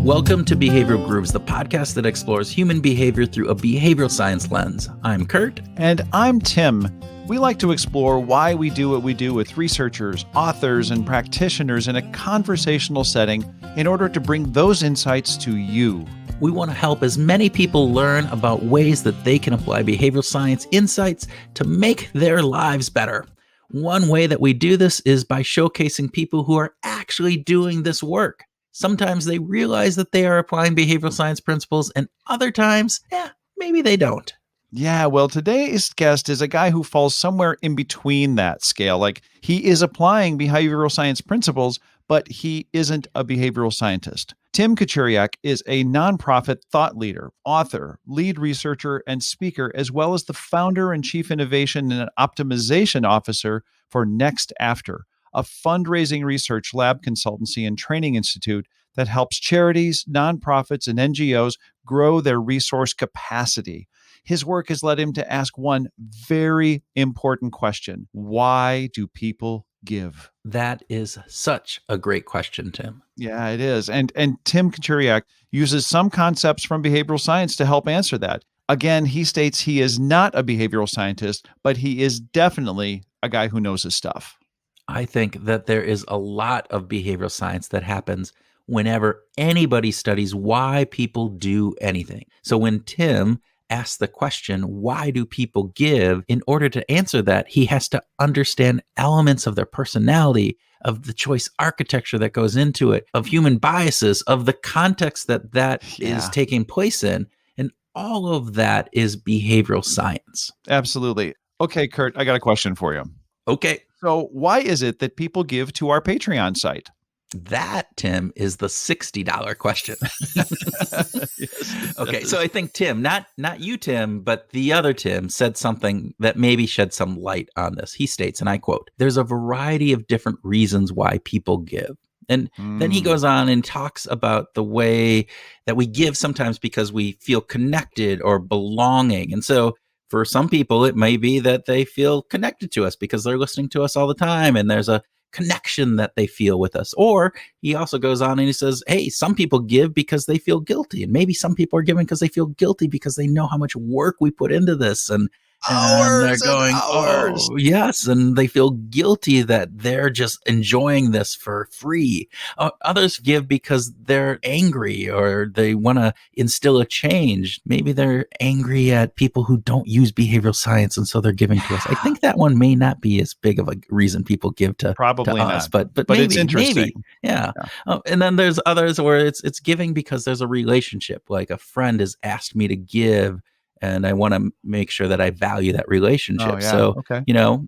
Welcome to Behavioral Grooves, the podcast that explores human behavior through a behavioral science lens. I'm Kurt. And I'm Tim. We like to explore why we do what we do with researchers, authors, and practitioners in a conversational setting in order to bring those insights to you. We want to help as many people learn about ways that they can apply behavioral science insights to make their lives better. One way that we do this is by showcasing people who are actually doing this work. Sometimes they realize that they are applying behavioral science principles, and other times, maybe they don't. Yeah, well, today's guest is a guy who falls somewhere in between that scale. Like, he is applying behavioral science principles, but he isn't a behavioral scientist. Tim Kachuriak is a nonprofit thought leader, author, lead researcher, and speaker, as well as the founder and chief innovation and optimization officer for Next After, a fundraising research lab consultancy and training institute that helps charities, nonprofits, and NGOs grow their resource capacity. His work has led him to ask one very important question: why do people give? That is such a great question, Tim. Yeah, it is. And Tim Kachuriak uses some concepts from behavioral science to help answer that. Again, he states he is not a behavioral scientist, but he is definitely a guy who knows his stuff. I think that there is a lot of behavioral science that happens whenever anybody studies why people do anything. So when Tim asks the question, why do people give? In order to answer that, he has to understand elements of their personality, of the choice architecture that goes into it, of human biases, of the context that is taking place in. And all of that is behavioral science. Absolutely. Okay, Kurt, I got a question for you. Okay. So why is it that people give to our Patreon site? That, Tim, is the $60 question. Yes. Okay, so I think Tim, not you, Tim, but the other Tim said something that maybe shed some light on this. He states, and I quote, "There's a variety of different reasons why people give." And then he goes on and talks about the way that we give sometimes because we feel connected or belonging. And so for some people, it may be that they feel connected to us because they're listening to us all the time and there's a connection that they feel with us. Or he also goes on and he says, hey, some people give because they feel guilty. And maybe some people are giving because they feel guilty because they know how much work we put into this. And they're going, oh, yes. And they feel guilty that they're just enjoying this for free. Others give because they're angry or they want to instill a change. Maybe they're angry at people who don't use behavioral science. And so they're giving to us. I think that one may not be as big of a reason people give to us, but maybe, it's interesting. Maybe. Yeah. And then there's others where it's giving because there's a relationship. Like a friend has asked me to give, and I want to make sure that I value that relationship. Oh, yeah. So, okay.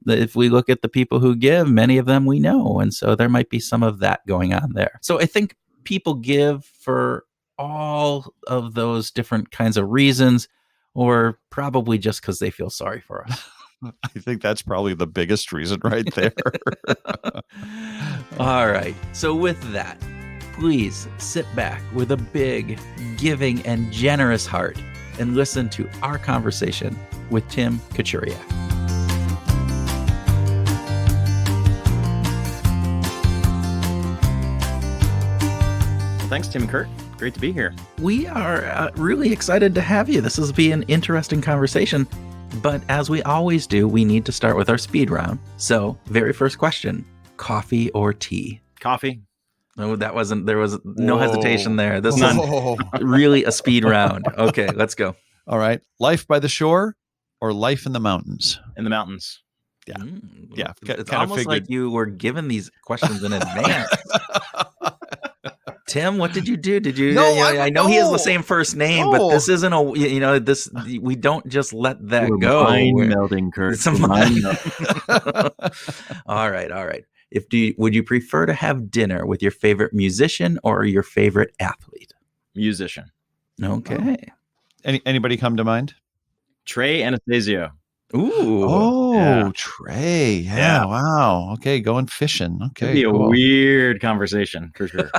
If we look at the people who give, many of them we know. And so there might be some of that going on there. So I think people give for all of those different kinds of reasons, or probably just because they feel sorry for us. I think that's probably the biggest reason right there. All right. So with that, please sit back with a big, giving, and generous heart and listen to our conversation with Tim Kachuriak. Thanks, Tim and Kurt. Great to be here. We are really excited to have you. This will be an interesting conversation. But as we always do, we need to start with our speed round. So, very first question, coffee or tea? Coffee. No, there was no hesitation there. This is really a speed round. Okay, let's go. All right. Life by the shore or life in the mountains? In the mountains. Yeah. Yeah. It's almost like you were given these questions in advance. Tim, what did you do? Did you? No, I know he has the same first name, but this isn't this. We don't just let that go. Mind melding, Kurt. It's a mind melding. All right. Would you prefer to have dinner with your favorite musician or your favorite athlete? Musician. Okay. Anybody come to mind? Trey Anastasio. Ooh. Oh, yeah. Trey. Yeah. Wow. Okay. Going fishing. Okay. It'd be a weird conversation for sure.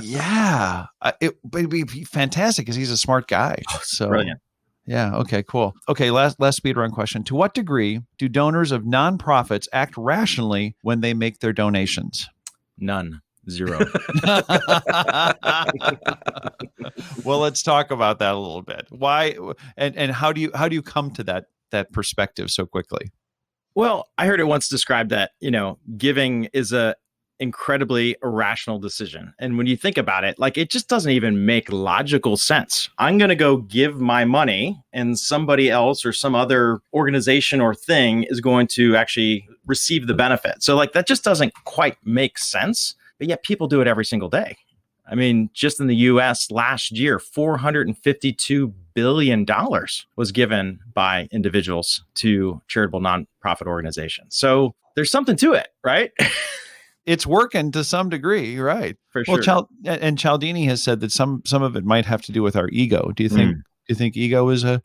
Yeah. It'd be fantastic because he's a smart guy. So brilliant. Yeah. Okay, cool. Okay. Last speedrun question. To what degree do donors of nonprofits act rationally when they make their donations? None. Zero. Well, let's talk about that a little bit. Why and how do you come to that perspective so quickly? Well, I heard it once described that, giving is a incredibly irrational decision. And when you think about it, like it just doesn't even make logical sense. I'm going to go give my money and somebody else or some other organization or thing is going to actually receive the benefit. So like that just doesn't quite make sense. But yet people do it every single day. I mean, just in the US last year, $452 billion was given by individuals to charitable nonprofit organizations. So there's something to it, right? It's working to some degree, right? For sure. Well, and Cialdini has said that some of it might have to do with our ego. Do you think ego is a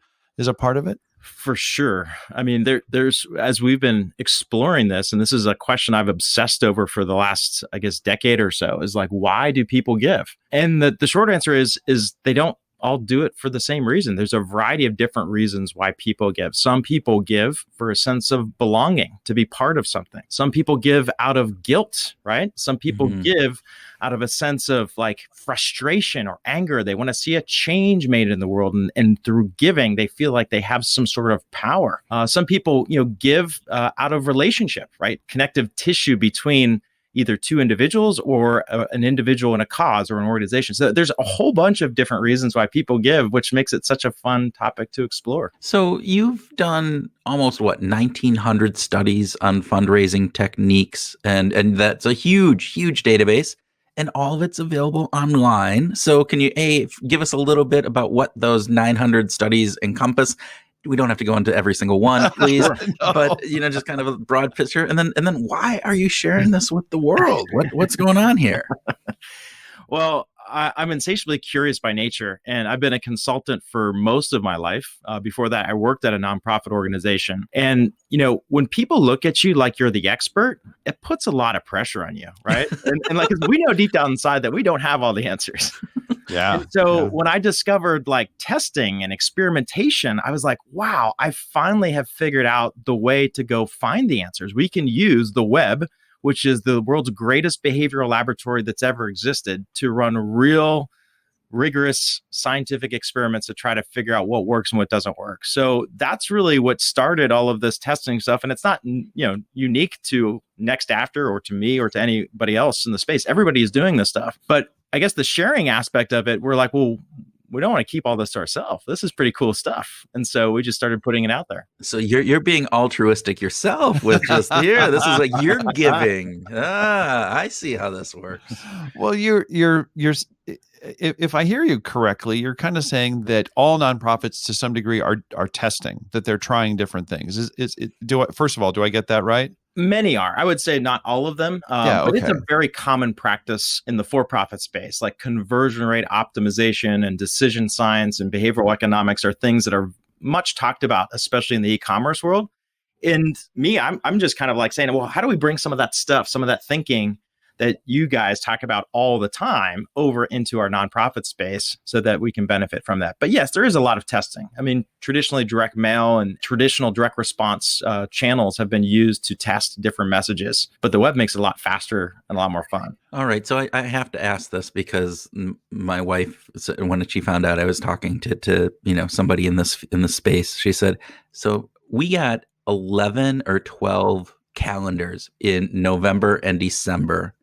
part of it? For sure. I mean, there's as we've been exploring this, and this is a question I've obsessed over for the last, I guess, decade or so, is like, why do people give? And the short answer is they don't all do it for the same reason. There's a variety of different reasons why people give. Some people give for a sense of belonging, to be part of something. Some people give out of guilt, right? Some people give out of a sense of like frustration or anger. They want to see a change made in the world. And through giving, they feel like they have some sort of power. Some people, give out of relationship, right? Connective tissue between either two individuals or an individual in a cause or an organization. So there's a whole bunch of different reasons why people give, which makes it such a fun topic to explore. So you've done almost 1,900 studies on fundraising techniques, and that's a huge database, and all of it's available online. So can you give us a little bit about what those 900 studies encompass? We don't have to go into every single one, please, No. but just kind of a broad picture. And then why are you sharing this with the world? What's going on here? Well, I'm insatiably curious by nature, and I've been a consultant for most of my life. Before that, I worked at a nonprofit organization. And, when people look at you like you're the expert, it puts a lot of pressure on you, right? and like, 'cause we know deep down inside that we don't have all the answers. Yeah. And so when I discovered like testing and experimentation, I was like, wow, I finally have figured out the way to go find the answers. We can use the web, which is the world's greatest behavioral laboratory that's ever existed, to run real rigorous scientific experiments to try to figure out what works and what doesn't work. So that's really what started all of this testing stuff. And it's not, unique to Next After or to me or to anybody else in the space. Everybody is doing this stuff. But I guess the sharing aspect of it, we're like, well, we don't want to keep all this to ourselves. This is pretty cool stuff. And so we just started putting it out there. So you're being altruistic yourself with just here. This is like you're giving. I see how this works. Well, you're if I hear you correctly, you're kind of saying that all nonprofits to some degree are testing, that they're trying different things. First of all, do I get that right? Many are. I would say not all of them, but it's a very common practice in the for-profit space, like conversion rate optimization and decision science and behavioral economics are things that are much talked about, especially in the e-commerce world. And me, I'm just kind of like saying, well, how do we bring some of that stuff, some of that thinking that you guys talk about all the time over into our nonprofit space so that we can benefit from that? But yes, there is a lot of testing. I mean, traditionally direct mail and traditional direct response channels have been used to test different messages, but the web makes it a lot faster and a lot more fun. All right. So I have to ask this because my wife, when she found out I was talking to somebody in this space, she said, so we got 11 or 12 calendars in November and December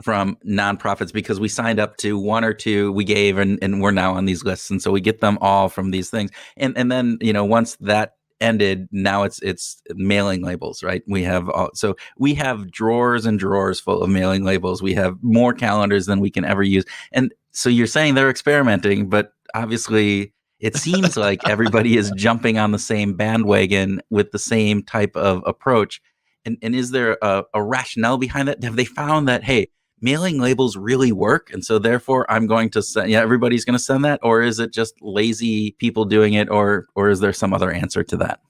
from nonprofits because we signed up to one or two we gave and we're now on these lists. And so we get them all from these things. And then, once that ended, now it's mailing labels, right? We have drawers and drawers full of mailing labels. We have more calendars than we can ever use. And so you're saying they're experimenting, but obviously it seems like everybody is jumping on the same bandwagon with the same type of approach. And is there a rationale behind that? Have they found that, hey, mailing labels really work, and so therefore I'm going to send, everybody's going to send that? Or is it just lazy people doing it? Or is there some other answer to that?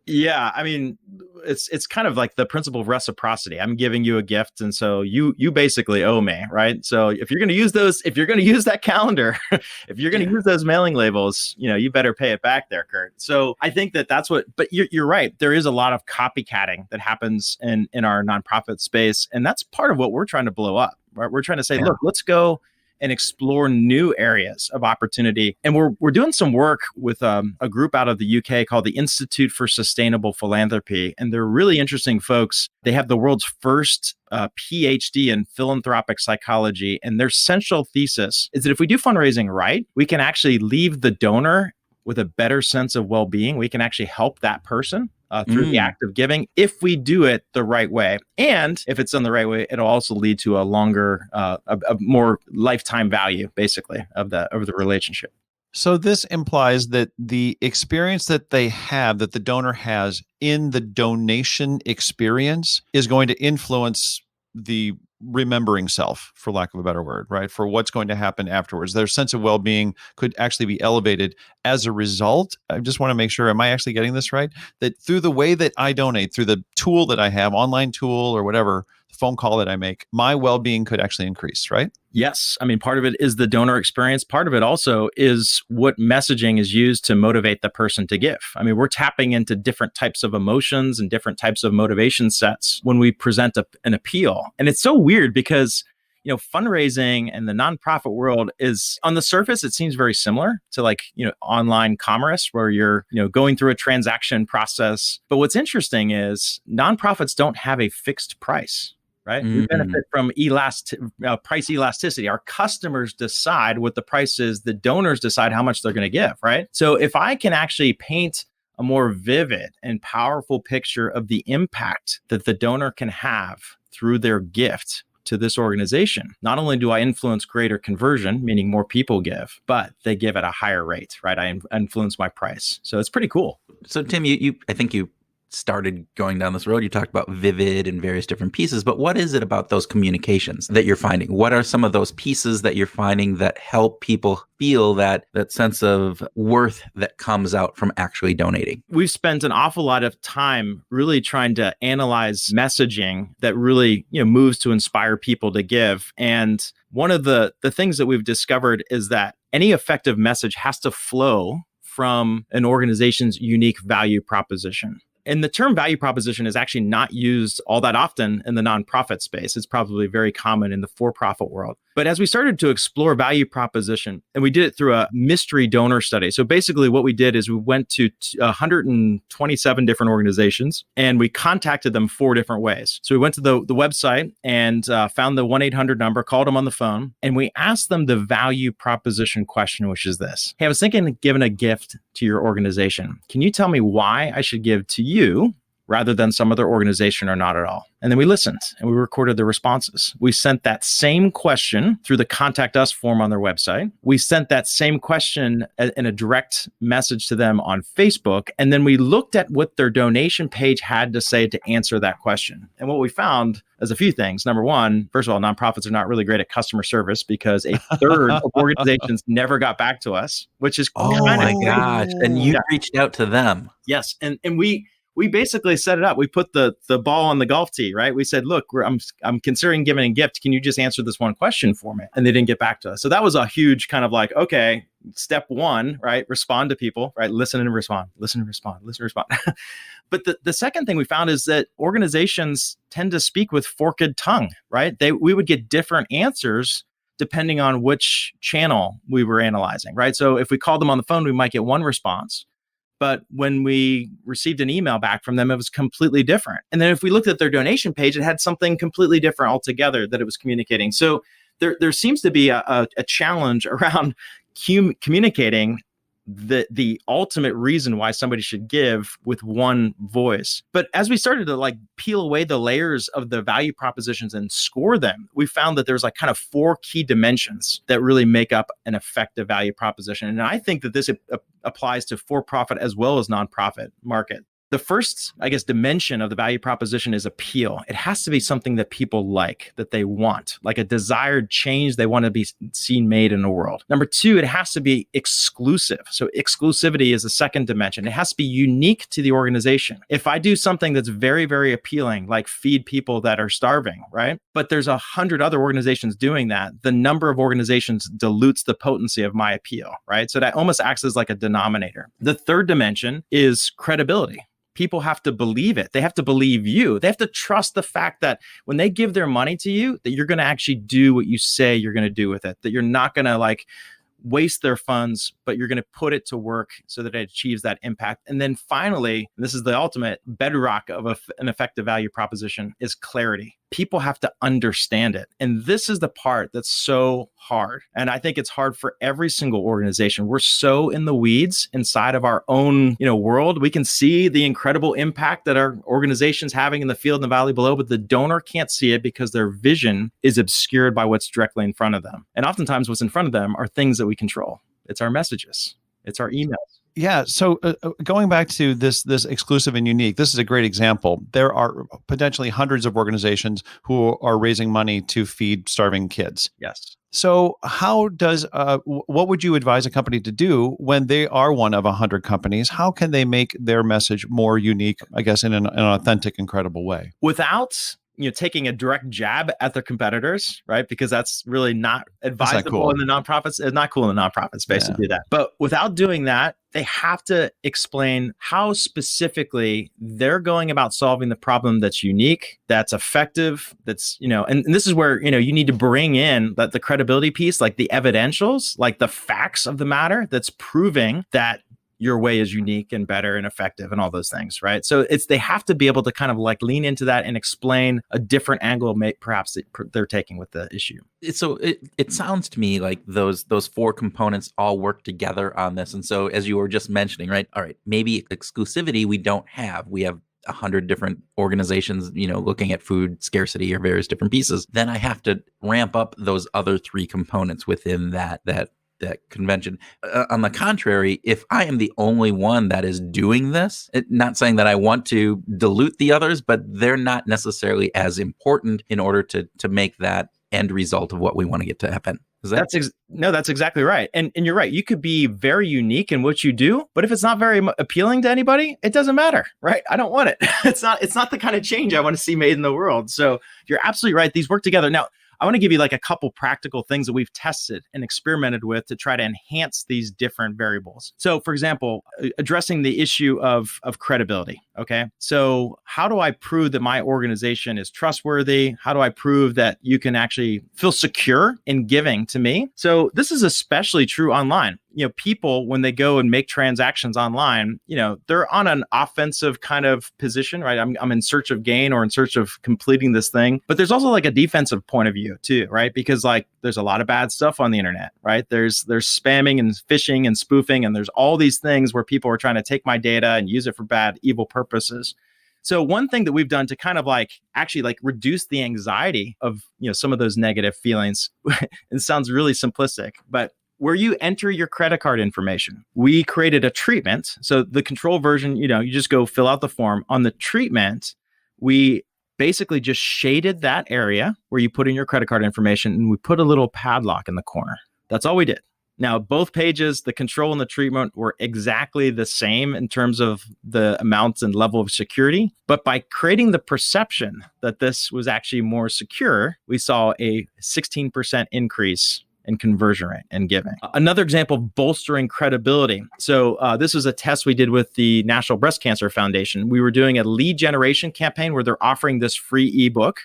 Yeah, I mean, it's kind of like the principle of reciprocity. I'm giving you a gift, and so you basically owe me, right? So if you're going to use that calendar, if you're going to use those mailing labels, you better pay it back there, Kurt. So I think that's what. But you're right. There is a lot of copycatting that happens in our nonprofit space, and that's part of what we're trying to blow up. right? We're trying to say, look, let's go and explore new areas of opportunity. And we're doing some work with a group out of the UK called the Institute for Sustainable Philanthropy. And they're really interesting folks. They have the world's first PhD in philanthropic psychology. And their central thesis is that if we do fundraising right, we can actually leave the donor with a better sense of well-being. We can actually help that person through the act of giving if we do it the right way. And if it's done the right way, it'll also lead to a longer, a more lifetime value, basically, of the relationship. So this implies that the experience that they have, that the donor has in the donation experience, is going to influence the remembering self, for lack of a better word, right? For what's going to happen afterwards. Their sense of well-being could actually be elevated as a result. I just want to make sure, am I actually getting this right? That through the way that I donate, through the tool that I have, online tool or whatever, phone call that I make, my well-being could actually increase, right? Yes. I mean, part of it is the donor experience. Part of it also is what messaging is used to motivate the person to give. I mean, we're tapping into different types of emotions and different types of motivation sets when we present an appeal. And it's so weird because, you know, fundraising and the nonprofit world is, on the surface, it seems very similar to, like, you know, online commerce where you're, you know, going through a transaction process. But what's interesting is nonprofits don't have a fixed price. Right? We benefit from price elasticity. Our customers decide what the price is. The donors decide how much they're going to give, right? So if I can actually paint a more vivid and powerful picture of the impact that the donor can have through their gift to this organization, not only do I influence greater conversion, meaning more people give, but they give at a higher rate, right? I influence my price. So it's pretty cool. So Tim, I think you started going down this road. You talked about vivid and various different pieces, but what is it about those communications that you're finding? What are some of those pieces that you're finding that help people feel that sense of worth that comes out from actually donating? We've spent an awful lot of time really trying to analyze messaging that really, you know, moves to inspire people to give. And one of the things that we've discovered is that any effective message has to flow from an organization's unique value proposition. And the term value proposition is actually not used all that often in the nonprofit space. It's probably very common in the for-profit world. But as we started to explore value proposition, and we did it through a mystery donor study. So basically what we did is we went to 127 different organizations and we contacted them 4 different ways. So we went to the website and found the 1-800 number, called them on the phone, and we asked them the value proposition question, which is this: hey, I was thinking of giving a gift to your organization. Can you tell me why I should give to you rather than some other organization or not at all? And then we listened and we recorded the responses. We sent that same question through the Contact Us form on their website. We sent that same question in a direct message to them on Facebook. And then we looked at what their donation page had to say to answer that question. And what we found is a few things. Number one, first of all, nonprofits are not really great at customer service because a third of organizations never got back to us, which is oh my gosh. And you reached out to them. Yes. And we basically set it up. We put the ball on the golf tee, right? We said, look, I'm considering giving a gift. Can you just answer this one question for me? And they didn't get back to us. So that was a huge kind of like, okay, step one, right? Respond to people, right? Listen and respond, listen and respond, listen and respond. But the second thing we found is that organizations tend to speak with forked tongue, right? We would get different answers depending on which channel we were analyzing, right? So if we called them on the phone, we might get one response. But when we received an email back from them, it was completely different. And then if we looked at their donation page, it had something completely different altogether that it was communicating. So there seems to be a challenge around communicating the ultimate reason why somebody should give with one voice. But as we started to like peel away the layers of the value propositions and score them, we found that there's like kind of 4 key dimensions that really make up an effective value proposition. And I think that this applies to for-profit as well as nonprofit market. The first, I guess, dimension of the value proposition is appeal. It has to be something that people like, that they want, like a desired change they want to be seen made in the world. Number 2, it has to be exclusive. So exclusivity is the second dimension. It has to be unique to the organization. If I do something that's very, very appealing, like feed people that are starving, right? But there's 100 other organizations doing that, the number of organizations dilutes the potency of my appeal, right? So that almost acts as like a denominator. The third dimension is credibility. people have to believe it. They have to believe you. They have to trust the fact that when they give their money to you, that you're going to actually do what you say you're going to do with it, that you're not going to like waste their funds, but you're going to put it to work so that it achieves that impact. And then finally, this is the ultimate bedrock of an effective value proposition, is clarity. People have to understand it. And this is the part that's so hard. And I think it's hard for every single organization. We're so in the weeds inside of our own, world. We can see the incredible impact that our organization's having in the field and the valley below, but the donor can't see it because their vision is obscured by what's directly in front of them. And oftentimes what's in front of them are things that we control. It's our messages. It's our emails. Yeah. So going back to this exclusive and unique, this is a great example. There are potentially hundreds of organizations who are raising money to feed starving kids. Yes. So how does what would you advise a company to do when they are one of 100 companies? How can they make their message more unique, I guess, in an authentic, incredible way? Without taking a direct jab at their competitors, right? Because that's really not advisable in the nonprofits. It's not cool in the nonprofit space to do that. But without doing that, they have to explain how specifically they're going about solving the problem that's unique, that's effective, that's, and this is where, you need to bring in the credibility piece, like the evidentials, like the facts of the matter that's proving that your way is unique and better and effective and all those things, right? So they have to be able to kind of like lean into that and explain a different angle perhaps that they're taking with the issue. So it sounds to me like those four components all work together on this. And so as you were just mentioning, right? All right, maybe exclusivity we don't have. We have 100 different organizations, looking at food scarcity or various different pieces. Then I have to ramp up those other three components within that convention. On the contrary, if I am the only one that is doing this, not saying that I want to dilute the others, but they're not necessarily as important in order to make that end result of what we want to get to happen. That's exactly right. And you're right. You could be very unique in what you do, but if it's not very appealing to anybody, it doesn't matter, right? I don't want it. It's not the kind of change I want to see made in the world. So you're absolutely right. These work together. Now, I want to give you like a couple practical things that we've tested and experimented with to try to enhance these different variables. So for example, addressing the issue of credibility. Okay. So how do I prove that my organization is trustworthy? How do I prove that you can actually feel secure in giving to me? So this is especially true online. People, when they go and make transactions online, they're on an offensive kind of position, right? I'm in search of gain or in search of completing this thing. But there's also like a defensive point of view too, right? Because like there's a lot of bad stuff on the internet, right? There's spamming and phishing and spoofing, and there's all these things where people are trying to take my data and use it for bad, evil purposes. So one thing that we've done to kind of actually reduce the anxiety of, some of those negative feelings, it sounds really simplistic, but where you enter your credit card information, we created a treatment. So the control version, you just go fill out the form. On the treatment, we basically just shaded that area where you put in your credit card information, and we put a little padlock in the corner. That's all we did. Now, both pages, the control and the treatment were exactly the same in terms of the amounts and level of security. But by creating the perception that this was actually more secure, we saw a 16% increase in conversion rate and giving. Another example of bolstering credibility. So this was a test we did with the National Breast Cancer Foundation. We were doing a lead generation campaign where they're offering this free ebook,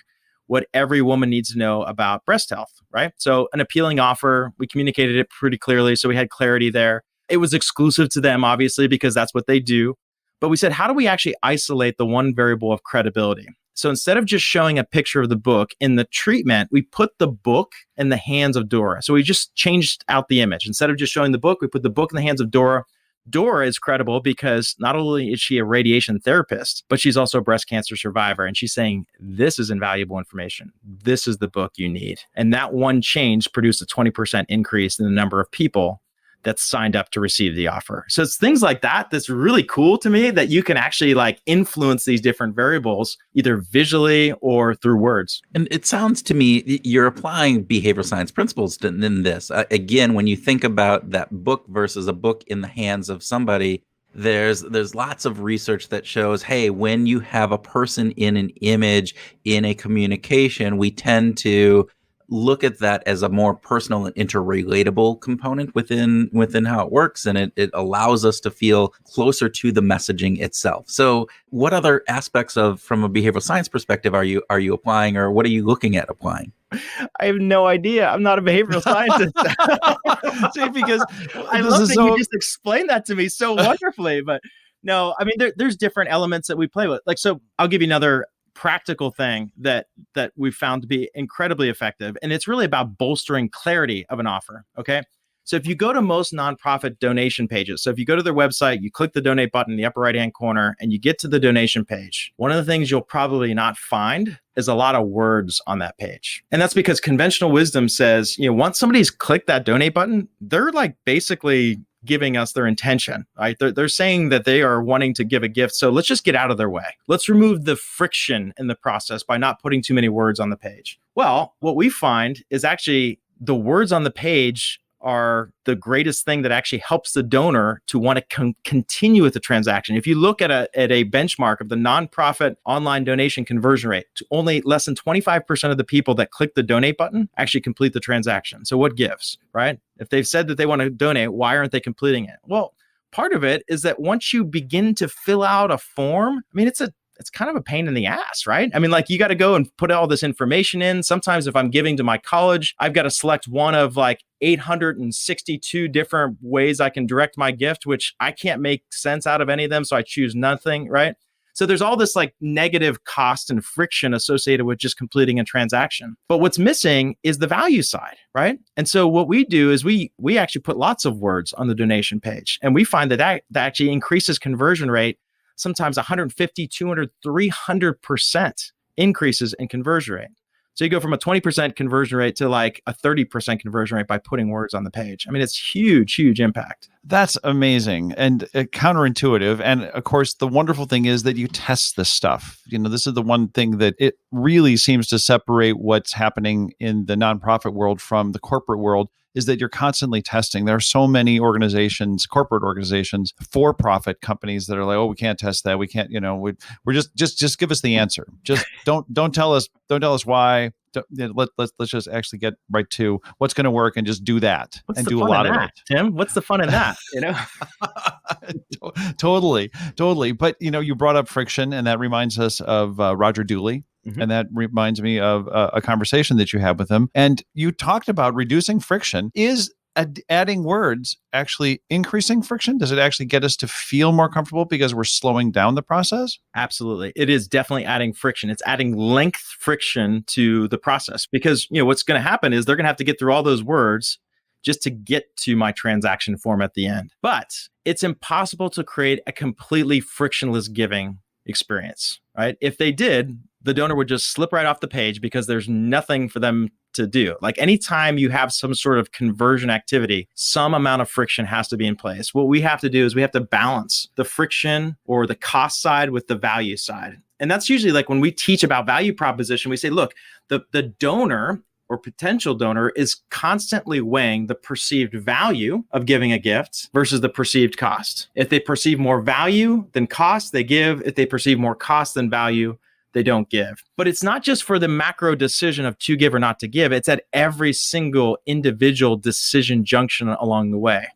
What Every Woman Needs to Know About Breast Health, right? So an appealing offer. We communicated it pretty clearly, so we had clarity there. It was exclusive to them, obviously, because that's what they do. But we said, how do we actually isolate the one variable of credibility? So instead of just showing a picture of the book in the treatment, we put the book in the hands of Dora. So we just changed out the image. Instead of just showing the book, we put the book in the hands of Dora. Dora is credible because not only is she a radiation therapist, but she's also a breast cancer survivor. And she's saying, this is invaluable information. This is the book you need. And that one change produced a 20% increase in the number of people that signed up to receive the offer. So it's things like that that's really cool to me, that you can actually influence these different variables either visually or through words. And it sounds to me you're applying behavioral science principles in this. Again, when you think about that book versus a book in the hands of somebody, there's lots of research that shows, hey, when you have a person in an image, in a communication, we tend to look at that as a more personal and interrelatable component within how it works, and it allows us to feel closer to the messaging itself. So what other aspects of, from a behavioral science perspective, are you applying, or what are you looking at applying? I have no idea. I'm not a behavioral scientist. See, because I love that you just explained that to me so wonderfully. But no, I mean, there's different elements that we play with. Like, so I'll give you another practical thing that we found to be incredibly effective. And it's really about bolstering clarity of an offer. Okay. So if you go to most nonprofit donation pages, so if you go to their website, you click the donate button in the upper right-hand corner and you get to the donation page, one of the things you'll probably not find is a lot of words on that page. And that's because conventional wisdom says, once somebody's clicked that donate button, they're like basically giving us their intention, right? They're saying that they are wanting to give a gift. So let's just get out of their way. Let's remove the friction in the process by not putting too many words on the page. Well, what we find is actually the words on the page are the greatest thing that actually helps the donor to want to continue with the transaction. If you look at a benchmark of the nonprofit online donation conversion rate, only less than 25% of the people that click the donate button actually complete the transaction. So what gives, right? If they've said that they want to donate, why aren't they completing it? Well, part of it is that once you begin to fill out a form, I mean, it's kind of a pain in the ass, right? I mean, like, you got to go and put all this information in. Sometimes if I'm giving to my college, I've got to select one of like 862 different ways I can direct my gift, which I can't make sense out of any of them. So I choose nothing, right? So there's all this like negative cost and friction associated with just completing a transaction. But what's missing is the value side, right? And so what we do is we actually put lots of words on the donation page. And we find that actually increases conversion rate, sometimes 150, 200, 300% increases in conversion rate. So you go from a 20% conversion rate to like a 30% conversion rate by putting words on the page. I mean, it's huge, huge impact. That's amazing and counterintuitive. And of course, the wonderful thing is that you test this stuff. This is the one thing that it really seems to separate what's happening in the nonprofit world from the corporate world, is that you're constantly testing. There are so many organizations, corporate organizations, for-profit companies that are like, oh, we can't test that. We can't, we're just give us the answer. Just don't tell us why. Let's just actually get right to what's going to work and just do that. What's and the do fun a lot in of that, it. Tim? What's the fun in that? Totally. But you brought up friction, and that reminds us of Roger Dooley. Mm-hmm. And that reminds me of a conversation that you had with him. And you talked about reducing friction. Is adding words actually increasing friction? Does it actually get us to feel more comfortable because we're slowing down the process? Absolutely. It is definitely adding friction. It's adding length friction to the process, because what's going to happen is they're going to have to get through all those words just to get to my transaction form at the end. But it's impossible to create a completely frictionless giving experience, right? If they did, the donor would just slip right off the page because there's nothing for them to do. Like, anytime you have some sort of conversion activity, some amount of friction has to be in place. What we have to do is we have to balance the friction or the cost side with the value side. And that's usually like when we teach about value proposition, we say, look, the donor or potential donor is constantly weighing the perceived value of giving a gift versus the perceived cost. If they perceive more value than cost, they give. If they perceive more cost than value, they don't give. But it's not just for the macro decision of to give or not to give. It's at every single individual decision junction along the way.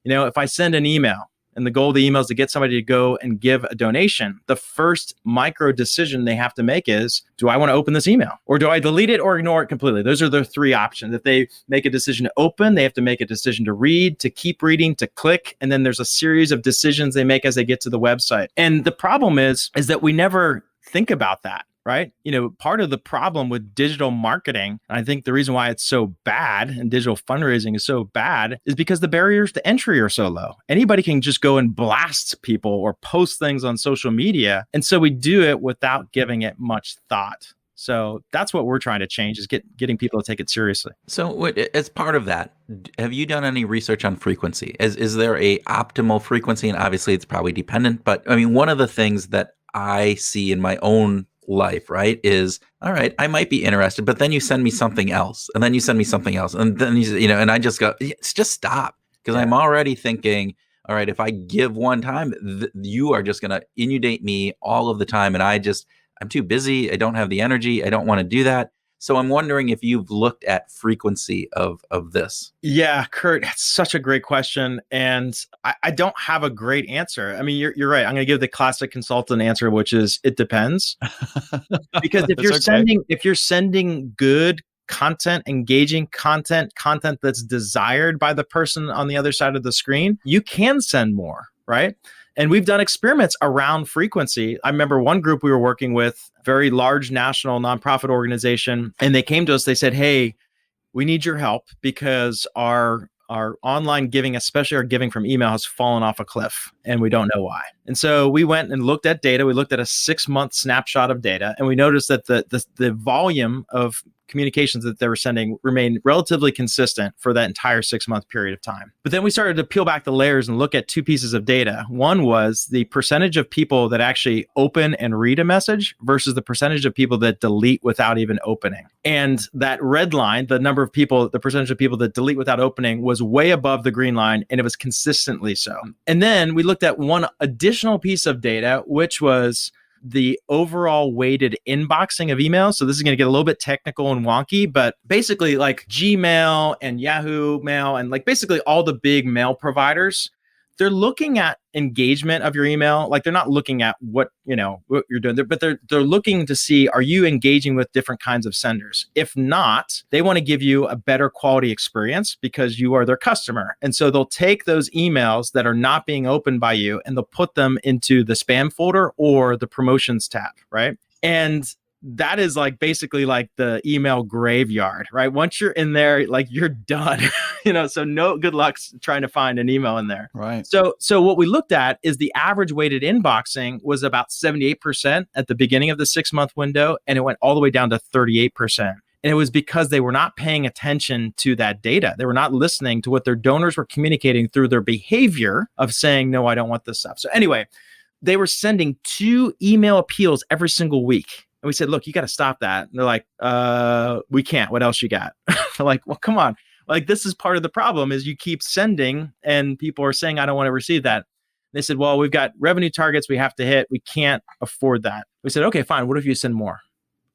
If I send an email and the goal of the email is to get somebody to go and give a donation, the first micro decision they have to make is, do I want to open this email? Or do I delete it or ignore it completely? Those are their three options. If they make a decision to open, they have to make a decision to read, to keep reading, to click. And then there's a series of decisions they make as they get to the website. And the problem is that we never think about that, right? Part of the problem with digital marketing, and I think the reason why it's so bad and digital fundraising is so bad, is because the barriers to entry are so low. Anybody can just go and blast people or post things on social media. And so we do it without giving it much thought. So that's what we're trying to change, is getting people to take it seriously. So as part of that, have you done any research on frequency? Is there a optimal frequency? And obviously it's probably dependent, but I mean, one of the things that I see in my own life, right, is, all right, I might be interested, but then you send me something else, and then you send me something else, and then and I just go, just stop, because I'm already thinking, all right, if I give one time, you are just going to inundate me all of the time, and I'm too busy, I don't have the energy, I don't want to do that. So I'm wondering if you've looked at frequency of this. Yeah, Kurt, that's such a great question. And I don't have a great answer. I mean, you're right. I'm going to give the classic consultant answer, which is it depends. Because if you're sending good content, engaging content that's desired by the person on the other side of the screen, you can send more, right? And we've done experiments around frequency. I remember one group we were working with, very large national nonprofit organization, and they came to us, they said, hey, we need your help because our online giving, especially our giving from email, has fallen off a cliff and we don't know why. And so we went and looked at data. We looked at a 6-month snapshot of data, and we noticed that the volume of communications that they were sending remained relatively consistent for that entire 6-month period of time. But then we started to peel back the layers and look at 2 pieces of data. One was the percentage of people that actually open and read a message versus the percentage of people that delete without even opening. And that red line, the percentage of people that delete without opening, was way above the green line, and it was consistently so. And then we looked at one additional piece of data, which was the overall weighted inboxing of emails. So this is going to get a little bit technical and wonky, but basically like Gmail and Yahoo Mail and like basically all the big mail providers, they're looking at engagement of your email. Like they're not looking at what you're doing, but they're looking to see, are you engaging with different kinds of senders? If not, they want to give you a better quality experience because you are their customer. And so they'll take those emails that are not being opened by you and they'll put them into the spam folder or the promotions tab, right? And that is like basically like the email graveyard, right? Once you're in there, like you're done, so no good luck trying to find an email in there. Right. So what we looked at is the average weighted inboxing was about 78% at the beginning of the 6-month window, and it went all the way down to 38%. And it was because they were not paying attention to that data. They were not listening to what their donors were communicating through their behavior of saying, no, I don't want this stuff. So anyway, they were sending 2 email appeals every single week. And we said, look, you got to stop that. And they're like, we can't. What else you got? They're like, well, come on. Like, this is part of the problem is you keep sending and people are saying, I don't want to receive that. They said, well, we've got revenue targets we have to hit. We can't afford that. We said, okay, fine. What if you send more?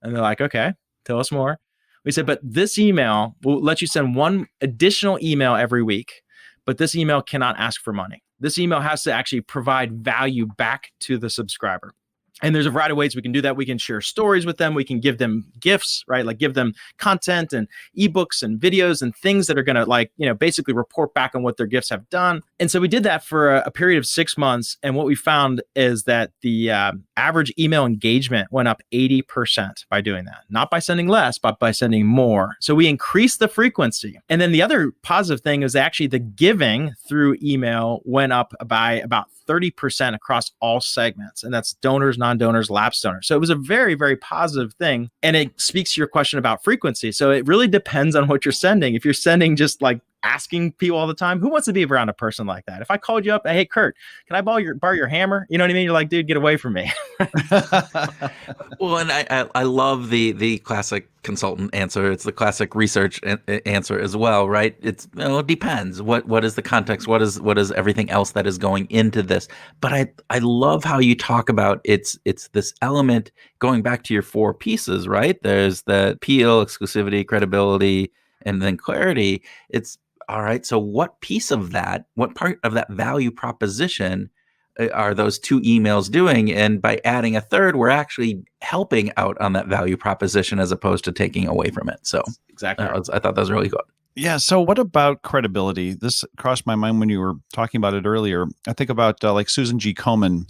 And they're like, okay, tell us more. We said, but this email will let you send 1 additional email every week, but this email cannot ask for money. This email has to actually provide value back to the subscriber. And there's a variety of ways we can do that. We can share stories with them. We can give them gifts, right? Like give them content and ebooks and videos and things that are going to basically report back on what their gifts have done. And so we did that for a period of 6 months. And what we found is that the average email engagement went up 80% by doing that. Not by sending less, but by sending more. So we increased the frequency. And then the other positive thing is actually the giving through email went up by about 30% across all segments. And that's donors, non-donors, lapsed donors. So it was a very, very positive thing. And it speaks to your question about frequency. So it really depends on what you're sending. If you're sending just like asking people all the time, who wants to be around a person like that? If I called you up, hey, Kurt, can I borrow your hammer? You know what I mean? You're like, dude, get away from me. Well, and I love the classic consultant answer. It's the classic research answer as well, right? It depends. What is the context? What is everything else that is going into this? But I love how you talk about it's this element going back to your 4 pieces, right? There's the appeal, exclusivity, credibility, and then clarity. It's all right. So what piece of that, what part of that value proposition are those 2 emails doing? And by adding a third, we're actually helping out on that value proposition as opposed to taking away from it. So exactly. I thought that was really good. Yeah. So what about credibility? This crossed my mind when you were talking about it earlier. I think about like Susan G. Komen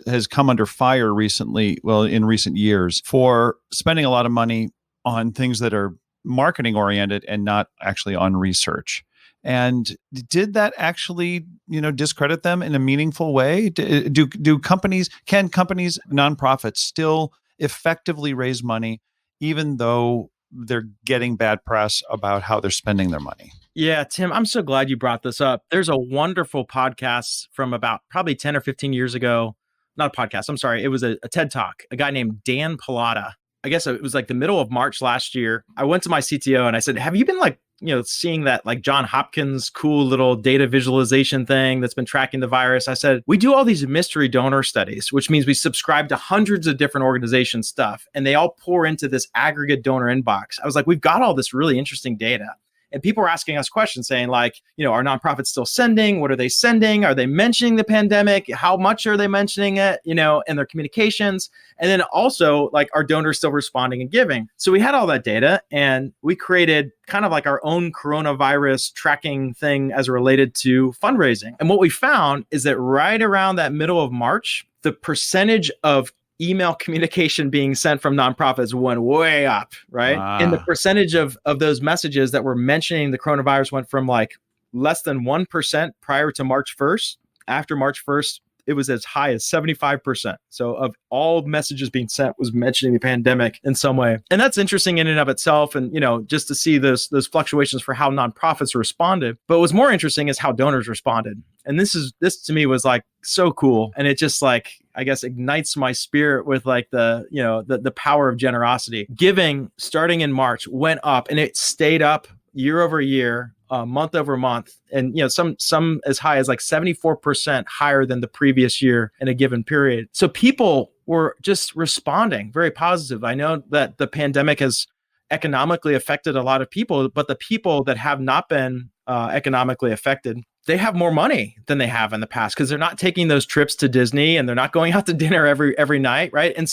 has come under fire recently, in recent years, for spending a lot of money on things that are marketing oriented and not actually on research. And did that actually, discredit them in a meaningful way? Can companies, nonprofits still effectively raise money, even though they're getting bad press about how they're spending their money? Yeah, Tim, I'm so glad you brought this up. There's a wonderful podcast from about probably 10 or 15 years ago. Not a podcast, I'm sorry. It was a TED Talk, a guy named Dan Pallotta. I guess it was like the middle of March last year. I went to my CTO and I said, have you been like seeing that like John Hopkins cool little data visualization thing that's been tracking the virus. I said, we do all these mystery donor studies, which means we subscribe to hundreds of different organization stuff, and they all pour into this aggregate donor inbox. I was like, we've got all this really interesting data. And people were asking us questions saying like, are nonprofits still sending? What are they sending? Are they mentioning the pandemic? How much are they mentioning it, in their communications? And then also like, are donors still responding and giving? So we had all that data, and we created kind of like our own coronavirus tracking thing as related to fundraising. And what we found is that right around that middle of March, the percentage of email communication being sent from nonprofits went way up, right? And the percentage of those messages that were mentioning the coronavirus went from like less than 1% prior to March 1st. After March 1st, it was as high as 75%. So of all messages being sent was mentioning the pandemic in some way. And that's interesting in and of itself. And, just to see those fluctuations for how nonprofits responded. But what's more interesting is how donors responded. And this to me was like so cool. And it just like, I guess, ignites my spirit with like the power of generosity. Giving starting in March went up, and it stayed up year over year, month over month, and some as high as like 74% higher than the previous year in a given period. So people were just responding very positive. I know that the pandemic has economically affected a lot of people, but the people that have not been economically affected, they have more money than they have in the past because they're not taking those trips to Disney and they're not going out to dinner every night, right? And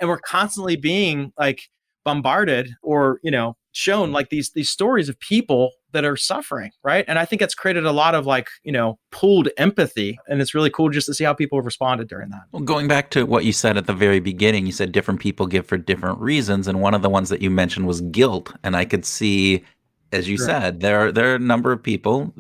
we're constantly being like bombarded or shown like these stories of people that are suffering, right? And I think it's created a lot of like pooled empathy, and it's really cool just to see how people have responded during that. Well, going back to what you said at the very beginning, you said different people give for different reasons, and one of the ones that you mentioned was guilt, and I could see. As you said, there are a number of people,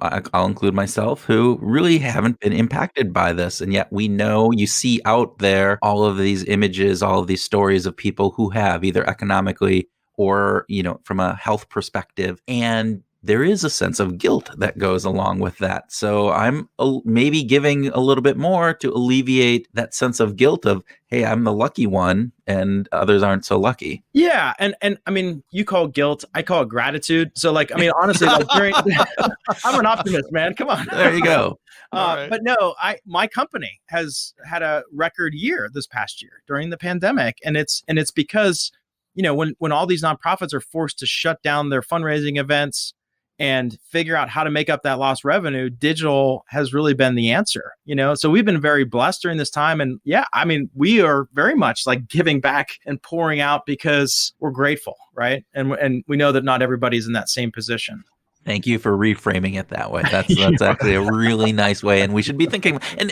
I'll include myself, who really haven't been impacted by this. And yet we know you see out there all of these images, all of these stories of people who have either economically or, from a health perspective. And there is a sense of guilt that goes along with that. So I'm maybe giving a little bit more to alleviate that sense of guilt of, hey, I'm the lucky one and others aren't so lucky. Yeah. And I mean, you call guilt, I call it gratitude. So like, I mean, honestly, like I'm an optimist, man. Come on. There you go. Right. But no, my company has had a record year this past year during the pandemic. And it's because, when all these nonprofits are forced to shut down their fundraising events and figure out how to make up that lost revenue, digital has really been the answer, So we've been very blessed during this time. And yeah, I mean, we are very much like giving back and pouring out because we're grateful, right? And we know that not everybody's in that same position. Thank you for reframing it that way. That's actually a really nice way, and we should be thinking. And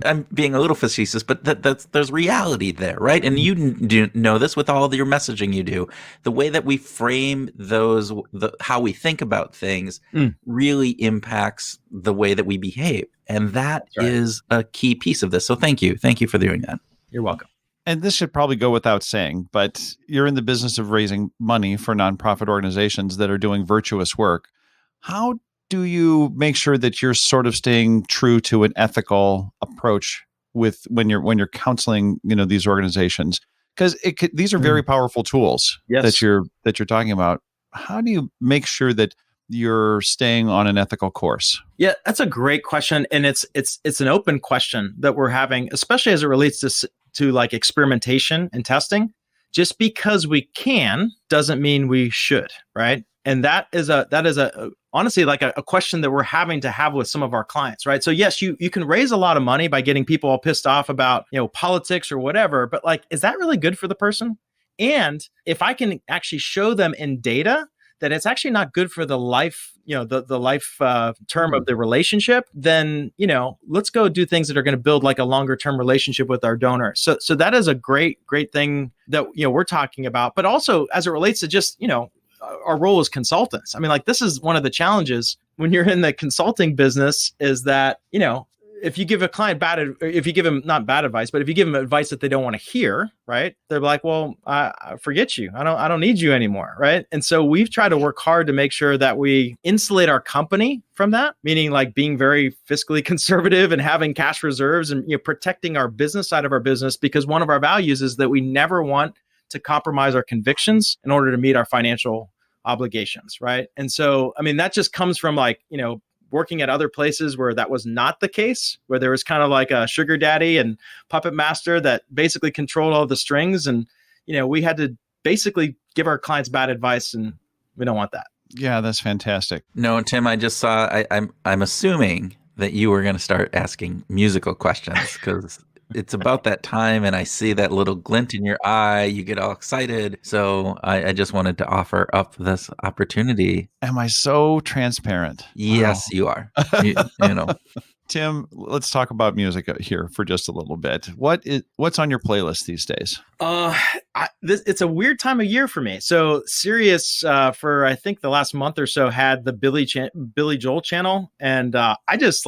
I'm being a little facetious, but there's reality there, right? And you do know this with all of your messaging you do. The way that we frame how we think about things really impacts the way that we behave, and that is a key piece of this. So thank you for doing that. You're welcome. And this should probably go without saying, but you're in the business of raising money for nonprofit organizations that are doing virtuous work. How do you make sure that you're sort of staying true to an ethical approach with when you're counseling, these organizations? Because these are very powerful tools that you're talking about. How do you make sure that you're staying on an ethical course? Yeah, that's a great question, and it's an open question that we're having, especially as it relates to like experimentation and testing. Just because we can doesn't mean we should, right? And that is honestly like a question that we're having to have with some of our clients, right? So yes, you can raise a lot of money by getting people all pissed off about, politics or whatever, but like, is that really good for the person? And if I can actually show them in data that it's actually not good for the life, the life term of the relationship, then, let's go do things that are going to build like a longer term relationship with our donor. So that is a great thing that, we're talking about, but also as it relates to just, our role as consultants. I mean, like, this is one of the challenges when you're in the consulting business is that, if you give a client if you give them not bad advice, but if you give them advice that they don't want to hear, right? They're like, well, I forget you. I don't need you anymore. Right. And so we've tried to work hard to make sure that we insulate our company from that, meaning like being very fiscally conservative and having cash reserves and, protecting our business side of our business, because one of our values is that we never want to compromise our convictions in order to meet our financial obligations, right? And so, I mean, that just comes from like, working at other places where that was not the case, where there was kind of like a sugar daddy and puppet master that basically controlled all the strings. And, we had to basically give our clients bad advice, and we don't want that. Yeah, that's fantastic. No, Tim, I just saw, I'm assuming that you were going to start asking musical questions because it's about that time and I see that little glint in your eye. You get all excited. So I just wanted to offer up this opportunity. Am I so transparent? Yes, Wow. you are. You know. Tim, let's talk about music here for just a little bit. What's on your playlist these days? It's a weird time of year for me. So Sirius, for I think the last month or so, had the Billy Joel channel, and I just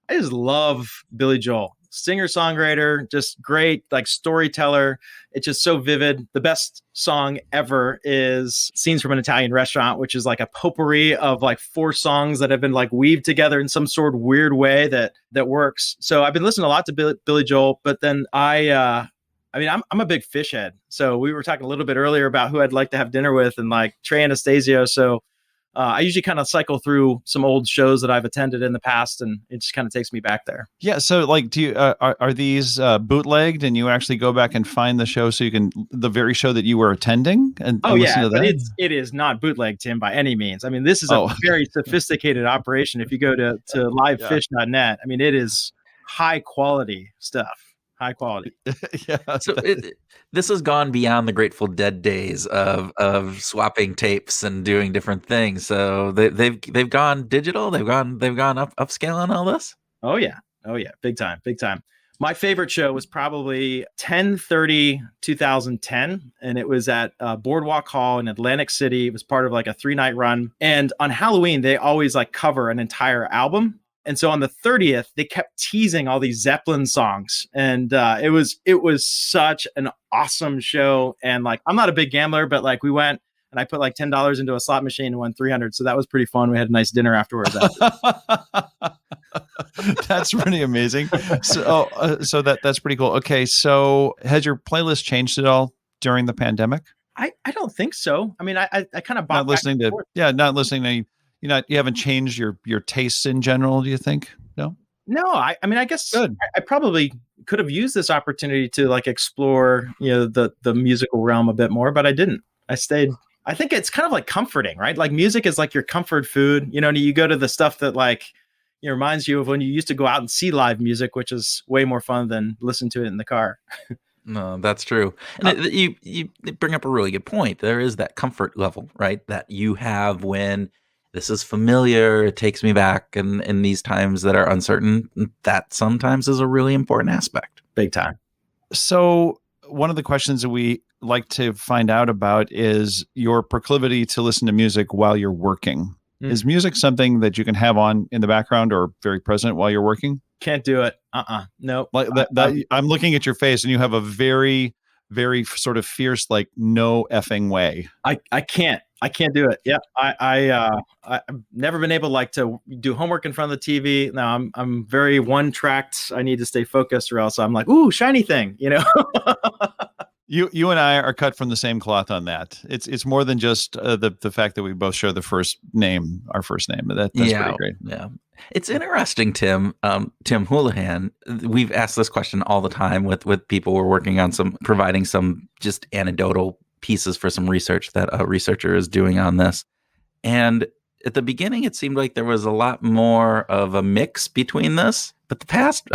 love Billy Joel. Singer-songwriter, just great, like storyteller. It's just so vivid. The best song ever is Scenes from an Italian Restaurant, which is like a potpourri of like 4 songs that have been like weaved together in some sort of weird way that works. So I've been listening a lot to Billy Joel, but then I'm a big Fish head. So we were talking a little bit earlier about who I'd like to have dinner with, and like Trey Anastasio. So I usually kind of cycle through some old shows that I've attended in the past, and it just kind of takes me back there. Yeah. So like, do you, are these bootlegged, and you actually go back and find the show so you can, the very show that you were attending and listen to that? But it is not bootleg, Tim, by any means. I mean, this is a very sophisticated operation. If you go to livefish.net, I mean, it is high quality stuff. High quality. Yeah. So this has gone beyond the Grateful Dead days of swapping tapes and doing different things. So they've gone digital. They've gone upscale on all this. Oh yeah, big time. My favorite show was probably 10/30/2010, and it was at Boardwalk Hall in Atlantic City. It was part of like a 3-night run, and on Halloween they always like cover an entire album. And so on the 30th, they kept teasing all these Zeppelin songs. And it was such an awesome show. And like, I'm not a big gambler, but like we went and I put like $10 into a slot machine and won 300. So that was pretty fun. We had a nice dinner afterwards. That's pretty amazing. So that's pretty cool. Okay. So has your playlist changed at all during the pandemic? I don't think so. I mean, I kind of not listening to you haven't changed your tastes in general, do you think? No, I mean, I guess good. I probably could have used this opportunity to like explore, the musical realm a bit more, but I didn't. I stayed. I think it's kind of like comforting, right? Like music is like your comfort food. You go to the stuff that like, reminds you of when you used to go out and see live music, which is way more fun than listen to it in the car. No, that's true. And you bring up a really good point. There is that comfort level, right? That you have when this is familiar, it takes me back, and in these times that are uncertain, that sometimes is a really important aspect. Big time. So one of the questions that we like to find out about is your proclivity to listen to music while you're working. Is music something that you can have on in the background or very present while you're working? Can't do it. Nope. Like that, I'm looking at your face and you have a very, very sort of fierce, like no effing way. I can't do it. Yeah. I've never been able like to do homework in front of the TV. Now I'm very one-tracked. I need to stay focused or else I'm like, ooh, shiny thing, You and I are cut from the same cloth on that. It's more than just the fact that we both share our first name. That's pretty great. Yeah. It's interesting, Tim Houlihan. We've asked this question all the time with people we're working on providing some just anecdotal pieces for some research that a researcher is doing on this. And at the beginning, it seemed like there was a lot more of a mix between this. But the past,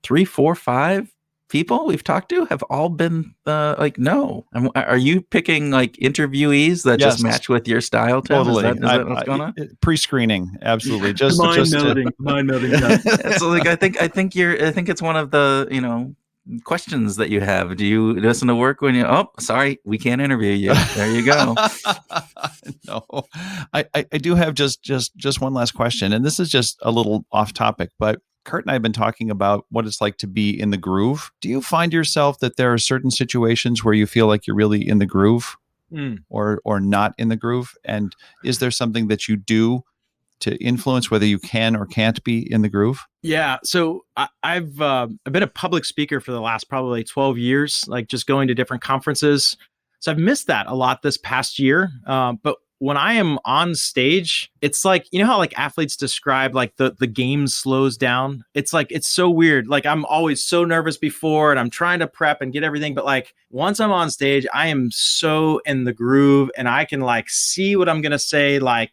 3, 4, 5 people we've talked to have all been like, no. Are you picking like interviews that just match with your style, Tim? Totally. Is that what's going on? Pre-screening, absolutely. Just mind melding. So like, I think it's one of the questions that you have. Do you listen to work when sorry, we can't interview you? There you go. No, I do have just one last question, and this is just a little off topic, but Kurt and I have been talking about what it's like to be in the groove. Do you find yourself that there are certain situations where you feel like you're really in the groove or not in the groove? And is there something that you do to influence whether you can or can't be in the groove? Yeah. So I've been a public speaker for the last probably 12 years, like just going to different conferences. So I've missed that a lot this past year. But when I am on stage, it's like, you know how like athletes describe like the game slows down? It's like, it's so weird. Like I'm always so nervous before and I'm trying to prep and get everything. But like once I'm on stage, I am so in the groove and I can like see what I'm going to say, like,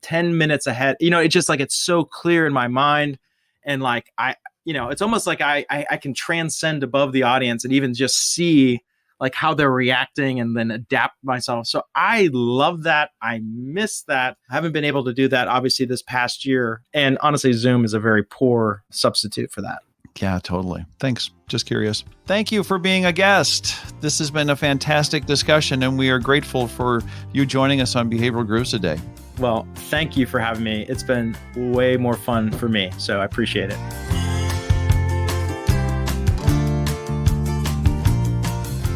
10 minutes ahead. It's just like, it's so clear in my mind. And like, it's almost like I can transcend above the audience and even just see like how they're reacting and then adapt myself. So I love that. I miss that. I haven't been able to do that obviously this past year. And honestly, Zoom is a very poor substitute for that. Yeah, totally. Thanks. Just curious. Thank you for being a guest. This has been a fantastic discussion, and we are grateful for you joining us on Behavioral Grooves today. Well, thank you for having me. It's been way more fun for me, so I appreciate it.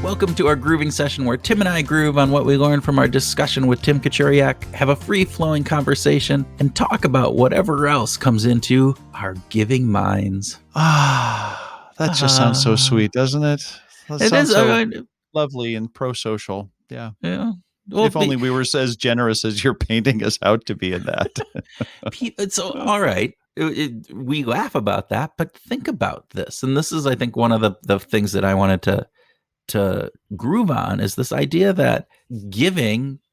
Welcome to our grooving session where Tim and I groove on what we learned from our discussion with Tim Kachuriak, have a free-flowing conversation, and talk about whatever else comes into our giving minds. That just sounds so sweet, doesn't it? It is so lovely and pro-social. Yeah. Yeah. Well, if only we were as generous as you're painting us out to be in that. It's all right. We laugh about that, but think about this. And this is, I think, one of the things that I wanted to groove on is this idea that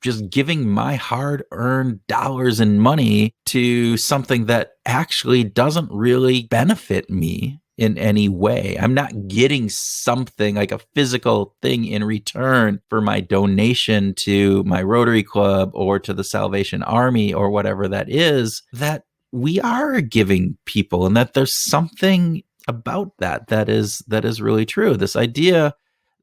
just giving my hard-earned dollars and money to something that actually doesn't really benefit me in any way. I'm not getting something like a physical thing in return for my donation to my Rotary Club or to the Salvation Army or whatever that is, that we are giving people, and that there's something about that is really true. This idea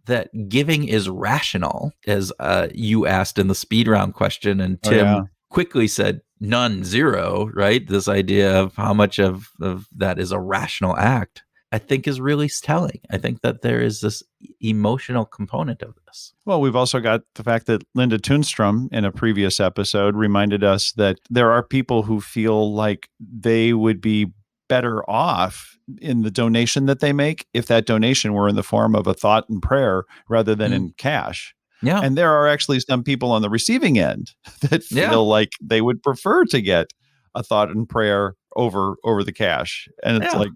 that giving is rational, as you asked in the speed round question, and Tim quickly said none, zero, right? This idea of how much of that is a rational act, I think is really telling. I think that there is this emotional component of this. Well, we've also got the fact that Linda Tunstrom in a previous episode reminded us that there are people who feel like they would be better off in the donation that they make if that donation were in the form of a thought and prayer rather than in cash. Yeah. And there are actually some people on the receiving end that feel like they would prefer to get a thought and prayer over the cash. And it's like,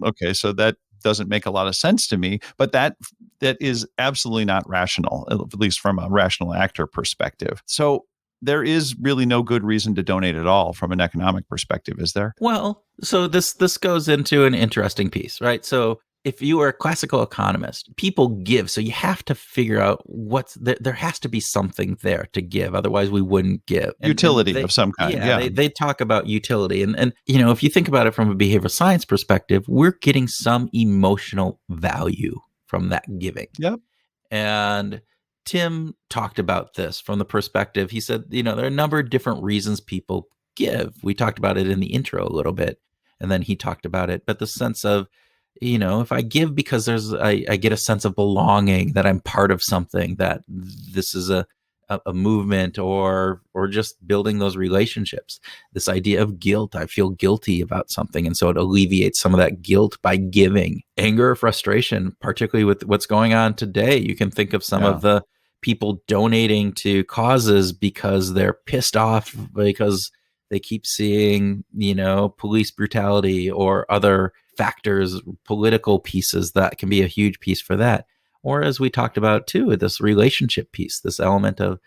okay, so that doesn't make a lot of sense to me, but that is absolutely not rational, at least from a rational actor perspective. So there is really no good reason to donate at all from an economic perspective, is there? Well, so this goes into an interesting piece, right? So if you are a classical economist, people give. So you have to figure out there has to be something there to give. Otherwise, we wouldn't give. Utility of some kind. Yeah. They talk about utility. And if you think about it from a behavioral science perspective, we're getting some emotional value from that giving. Yep. And Tim talked about this from the perspective, he said, there are a number of different reasons people give. We talked about it in the intro a little bit, and then he talked about it. But the sense of, if I give because I get a sense of belonging, that I'm part of something, that this is a movement, or just building those relationships. This idea of guilt, I feel guilty about something, and so it alleviates some of that guilt by giving. Anger or frustration, particularly with what's going on today. You can think of some of the people donating to causes because they're pissed off because they keep seeing, police brutality or other factors, political pieces that can be a huge piece for that. Or as we talked about too, this relationship piece, this element of,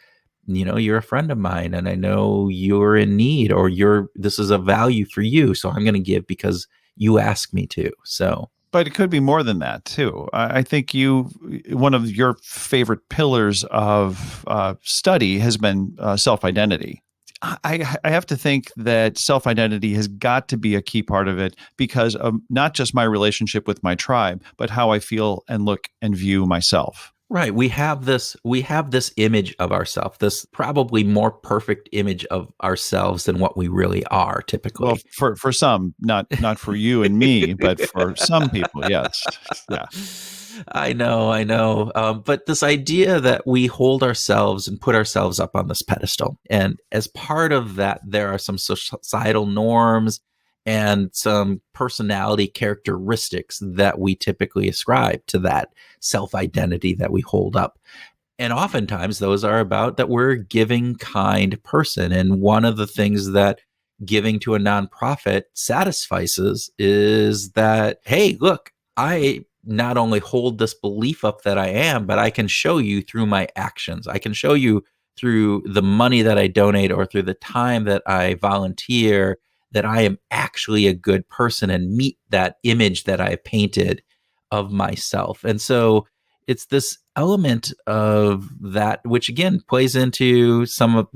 you're a friend of mine and I know you're in need, or this is a value for you. So I'm going to give because you asked me to. So. But it could be more than that too. I think one of your favorite pillars of study has been self-identity. I have to think that self-identity has got to be a key part of it, because of not just my relationship with my tribe, but how I feel and look and view myself. Right. We have this image of ourselves, this probably more perfect image of ourselves than what we really are typically. Well, for some, not for you and me, but for some people, yes. Yeah. I know. But this idea that we hold ourselves and put ourselves up on this pedestal. And as part of that, there are some societal norms and some personality characteristics that we typically ascribe to that self-identity that we hold up. And oftentimes those are about that we're a giving, kind person. And one of the things that giving to a nonprofit satisfies is that, hey, look, I not only hold this belief up that I am, but I can show you through my actions. I can show you through the money that I donate or through the time that I volunteer that I am actually a good person and meet that image that I painted of myself. And so it's this element of that, which again plays into some of,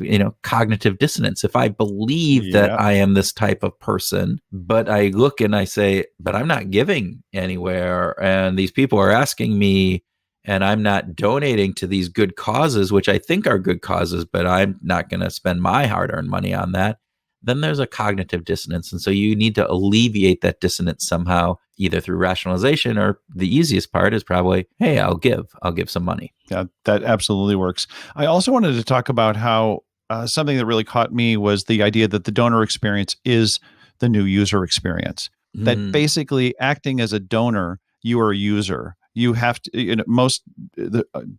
cognitive dissonance. If I believe that Yeah. I am this type of person, but I look and I say, but I'm not giving anywhere, and these people are asking me, and I'm not donating to these good causes, which I think are good causes, but I'm not going to spend my hard earned money on that, then there's a cognitive dissonance. And so you need to alleviate that dissonance somehow, either through rationalization, or the easiest part is probably, hey, I'll give some money. Yeah, that absolutely works. I also wanted to talk about how something that really caught me was the idea that the donor experience is the new user experience. That basically, acting as a donor, you are a user. You have to, most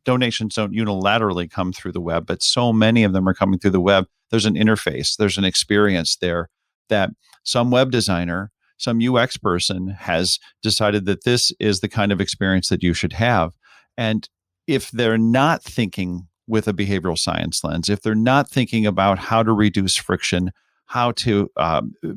donations don't unilaterally come through the web, but so many of them are coming through the web. There's an interface, there's an experience there that some web designer, some UX person has decided that this is the kind of experience that you should have. And if they're not thinking with a behavioral science lens, if they're not thinking about how to reduce friction, how to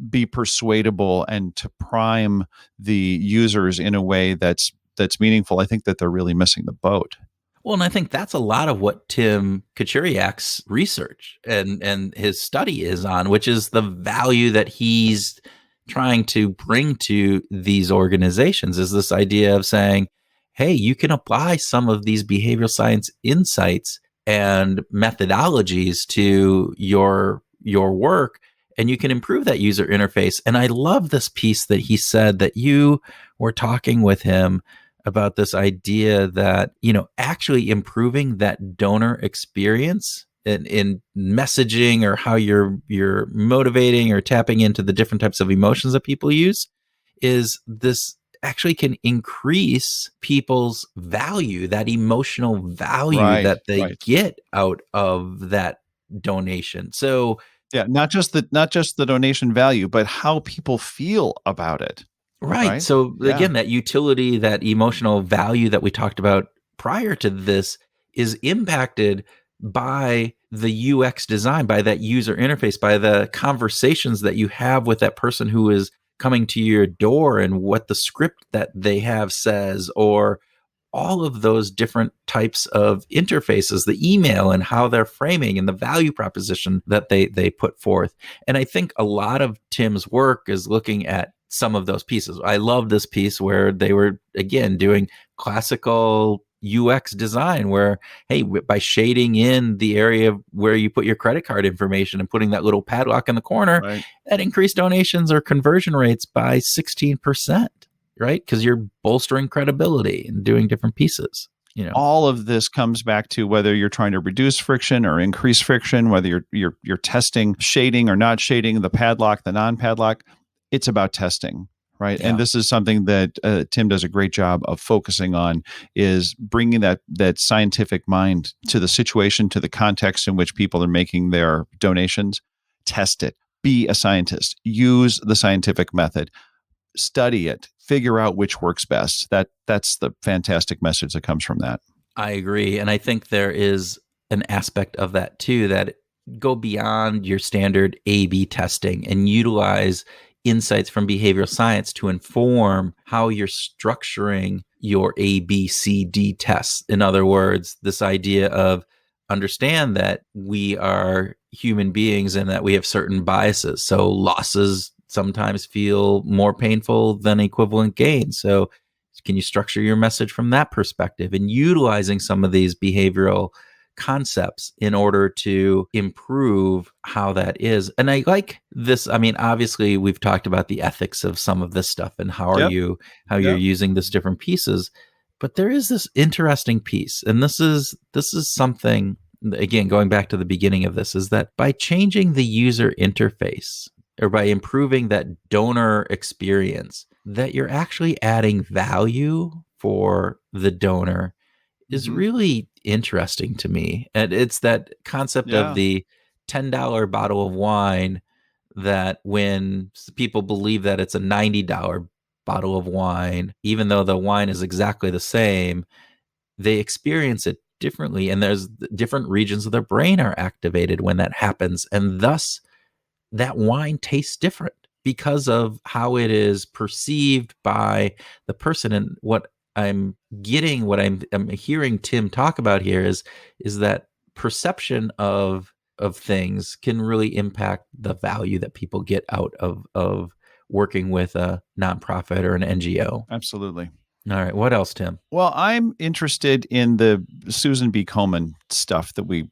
be persuadable and to prime the users in a way that's meaningful, I think that they're really missing the boat. Well, and I think that's a lot of what Tim Kachuriak's research and his study is on, which is the value that he's trying to bring to these organizations, is this idea of saying, hey, you can apply some of these behavioral science insights and methodologies to your work, and you can improve that user interface. And I love this piece that he said that you were talking with him about, this idea that, actually improving that donor experience in messaging, or how you're motivating or tapping into the different types of emotions that people use, is this actually can increase people's value, that emotional value that they get out of that donation. So yeah, not just the donation value, but how people feel about it. Right. So again, that utility, that emotional value that we talked about prior to this, is impacted by the UX design, by that user interface, by the conversations that you have with that person who is coming to your door, and what the script that they have says, or all of those different types of interfaces, the email and how they're framing, and the value proposition that they put forth. And I think a lot of Tim's work is looking at some of those pieces. I love this piece where they were, again, doing classical UX design, where, hey, by shading in the area where you put your credit card information and putting that little padlock in the corner, that increased donations or conversion rates by 16%, right? Because you're bolstering credibility and doing different pieces. All of this comes back to whether you're trying to reduce friction or increase friction, whether you're testing shading or not shading, the padlock, the non-padlock. It's about testing, right? Yeah. And this is something that Tim does a great job of focusing on, is bringing that scientific mind to the situation, to the context in which people are making their donations. Test it. Be a scientist. Use the scientific method. Study it. Figure out which works best. That's the fantastic message that comes from that. I agree. And I think there is an aspect of that too, that go beyond your standard A/B testing and utilize insights from behavioral science to inform how you're structuring your A, B, C, D tests. In other words, this idea of understand that we are human beings and that we have certain biases. So losses sometimes feel more painful than equivalent gains. So can you structure your message from that perspective, and utilizing some of these behavioral concepts in order to improve how that is? And I like this. I mean, obviously we've talked about the ethics of some of this stuff and how you're using this different pieces, but there is this interesting piece. And this is something, again, going back to the beginning of this, is that by changing the user interface, or by improving that donor experience, that you're actually adding value for the donor is really interesting to me. And it's that concept of the $10 bottle of wine, that when people believe that it's a $90 bottle of wine, even though the wine is exactly the same, they experience it differently. And there's different regions of their brain are activated when that happens. And thus, that wine tastes different because of how it is perceived by the person. And what I'm getting, what I'm hearing Tim talk about here is that perception of things can really impact the value that people get out of working with a nonprofit or an NGO. Absolutely. All right. What else, Tim? Well, I'm interested in the Susan B. Komen stuff that we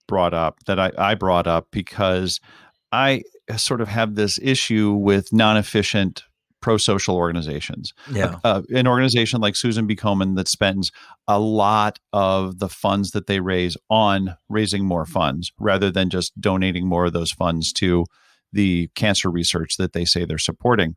brought up, that I brought up, because I sort of have this issue with non-efficient pro-social organizations. Yeah. An organization like Susan B. Komen that spends a lot of the funds that they raise on raising more funds rather than just donating more of those funds to the cancer research that they say they're supporting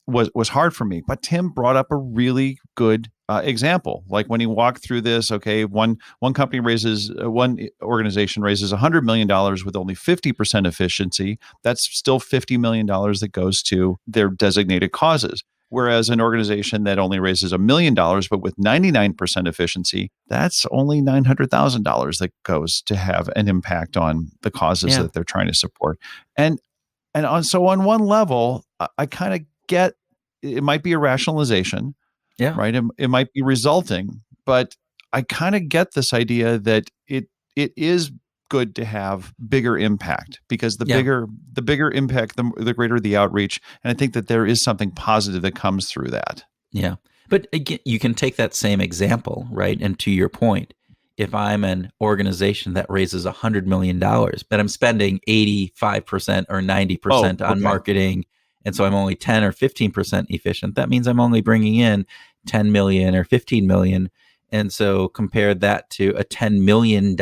was hard for me. But Tim brought up a really good example. Like when he walked through this, okay, one company raises, one organization raises $100 million with only 50% efficiency. That's still $50 million that goes to their designated causes. Whereas an organization that only raises $1 million, but with 99% efficiency, that's only $900,000 that goes to have an impact on the causes that they're trying to support. So on one level, I kind of get, it might be a rationalization, right? It might be resulting, but I kind of get this idea that it is good to have bigger impact, because the bigger impact, the greater the outreach. And I think that there is something positive that comes through that. Yeah. But again, you can take that same example, right? And to your point, if I'm an organization that raises $100 million, but I'm spending 85% or 90% on marketing, and so I'm only 10 or 15% efficient, that means I'm only bringing in 10 million or 15 million. And so compare that to a $10 million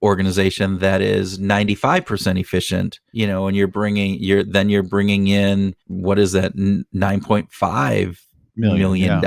organization that is 95% efficient, and you're bringing in, what is that, $9.5 million,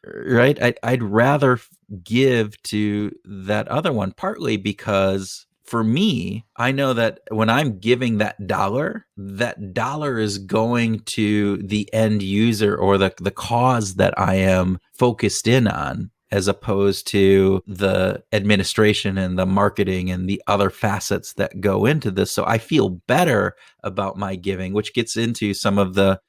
right? I'd rather give to that other one, partly because for me, I know that when I'm giving that dollar is going to the end user or the cause that I am focused in on, as opposed to the administration and the marketing and the other facets that go into this. So I feel better about my giving, which gets into some of the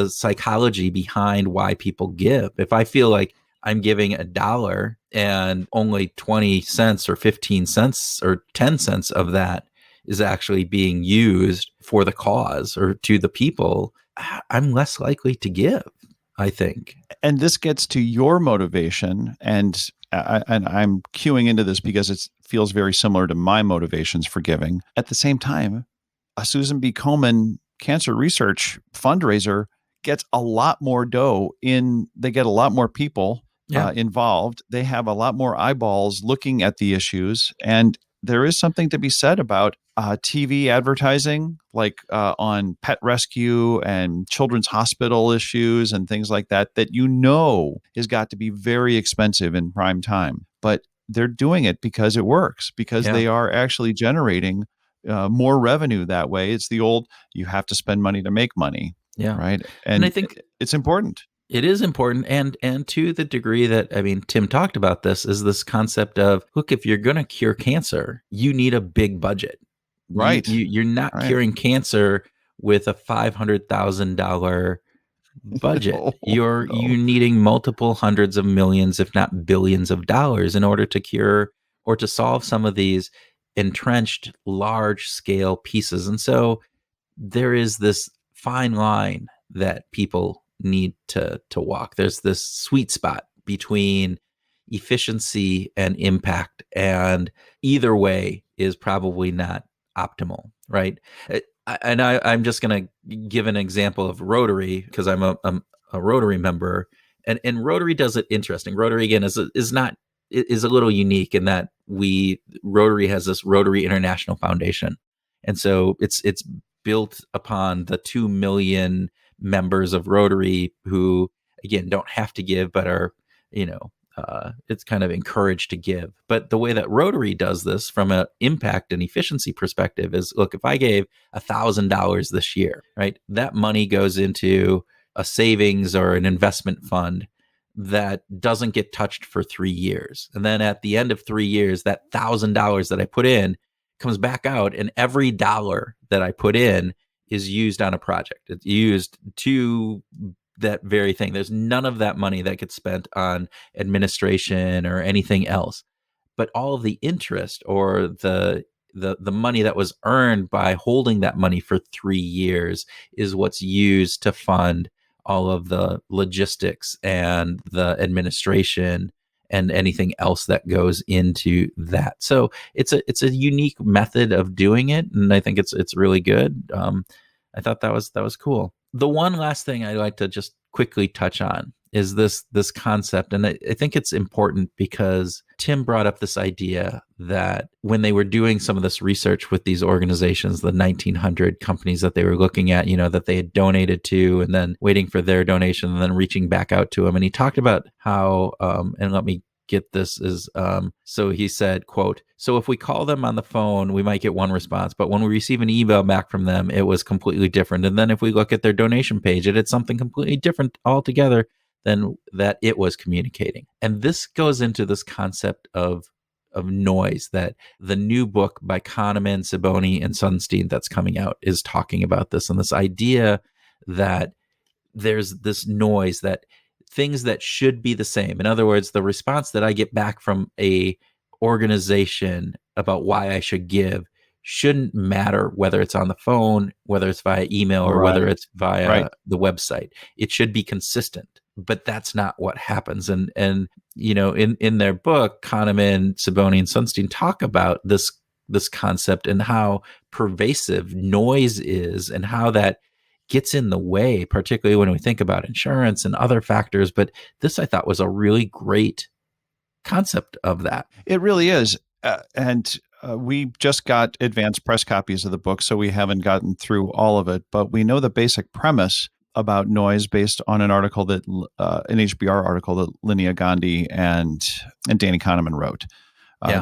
psychology behind why people give. If I feel like I'm giving $1 and only 20 cents or 15 cents or 10 cents of that is actually being used for the cause or to the people, I'm less likely to give, I think. And this gets to your motivation, and I'm cueing into this because it feels very similar to my motivations for giving. At the same time, a Susan B. Komen cancer research fundraiser gets a lot more dough in. They get a lot more people involved. They have a lot more eyeballs looking at the issues, and there is something to be said about TV advertising, like on pet rescue and children's hospital issues and things like that has got to be very expensive in prime time. But they're doing it because it works, because they are actually generating more revenue that way. It's the old, you have to spend money to make money. Yeah. Right. And I think it's important. It is important. And to the degree that, Tim talked about this, is this concept of, look, if you're going to cure cancer, you need a big budget. Right. You're not curing cancer with a $500,000 budget. You're needing multiple hundreds of millions, if not billions of dollars in order to cure or to solve some of these entrenched large scale pieces. And so there is this fine line that people need to walk. There's this sweet spot between efficiency and impact, and either way is probably not optimal, right? And I'm just going to give an example of Rotary, because I'm a Rotary member, and Rotary does it interesting. Rotary, again, is a little unique in that Rotary has this Rotary International Foundation, and so it's built upon the 2 million members of Rotary who, again, don't have to give, but are it's kind of encouraged to give. But the way that Rotary does this from an impact and efficiency perspective is, look, if I gave $1,000 this year, right, that money goes into a savings or an investment fund that doesn't get touched for 3 years. And then at the end of 3 years, that $1,000 that I put in comes back out, and every dollar that I put in is used on a project. It's used to that very thing. There's none of that money that gets spent on administration or anything else. But all of the interest or the money that was earned by holding that money for 3 years is what's used to fund all of the logistics and the administration and anything else that goes into that. So it's a unique method of doing it, and I think it's really good. I thought that was cool. The one last thing I'd like to just quickly touch on is this concept, and I think it's important because Tim brought up this idea that when they were doing some of this research with these organizations, the 1,900 companies that they were looking at, that they had donated to, and then waiting for their donation, and then reaching back out to them, and he talked about how, and let me get this is so he said, quote, "So if we call them on the phone, we might get one response, but when we receive an email back from them, it was completely different. And then if we look at their donation page, it had something completely different altogether than that it was communicating." And this goes into this concept of noise that the new book by Kahneman, Sibony, and Sunstein that's coming out is talking about this, and this idea that there's this noise, that things that should be the same. In other words, the response that I get back from a organization about why I should give shouldn't matter whether it's on the phone, whether it's via email, or whether it's via the website. It should be consistent. But that's not what happens. And in their book, Kahneman, Sibony, and Sunstein talk about this concept and how pervasive noise is and how that gets in the way, particularly when we think about insurance and other factors. But this, I thought, was a really great concept of that. It really is. And we just got advanced press copies of the book, so we haven't gotten through all of it. But we know the basic premise about noise based on an article that an HBR article that Linnea Gandhi and Danny Kahneman wrote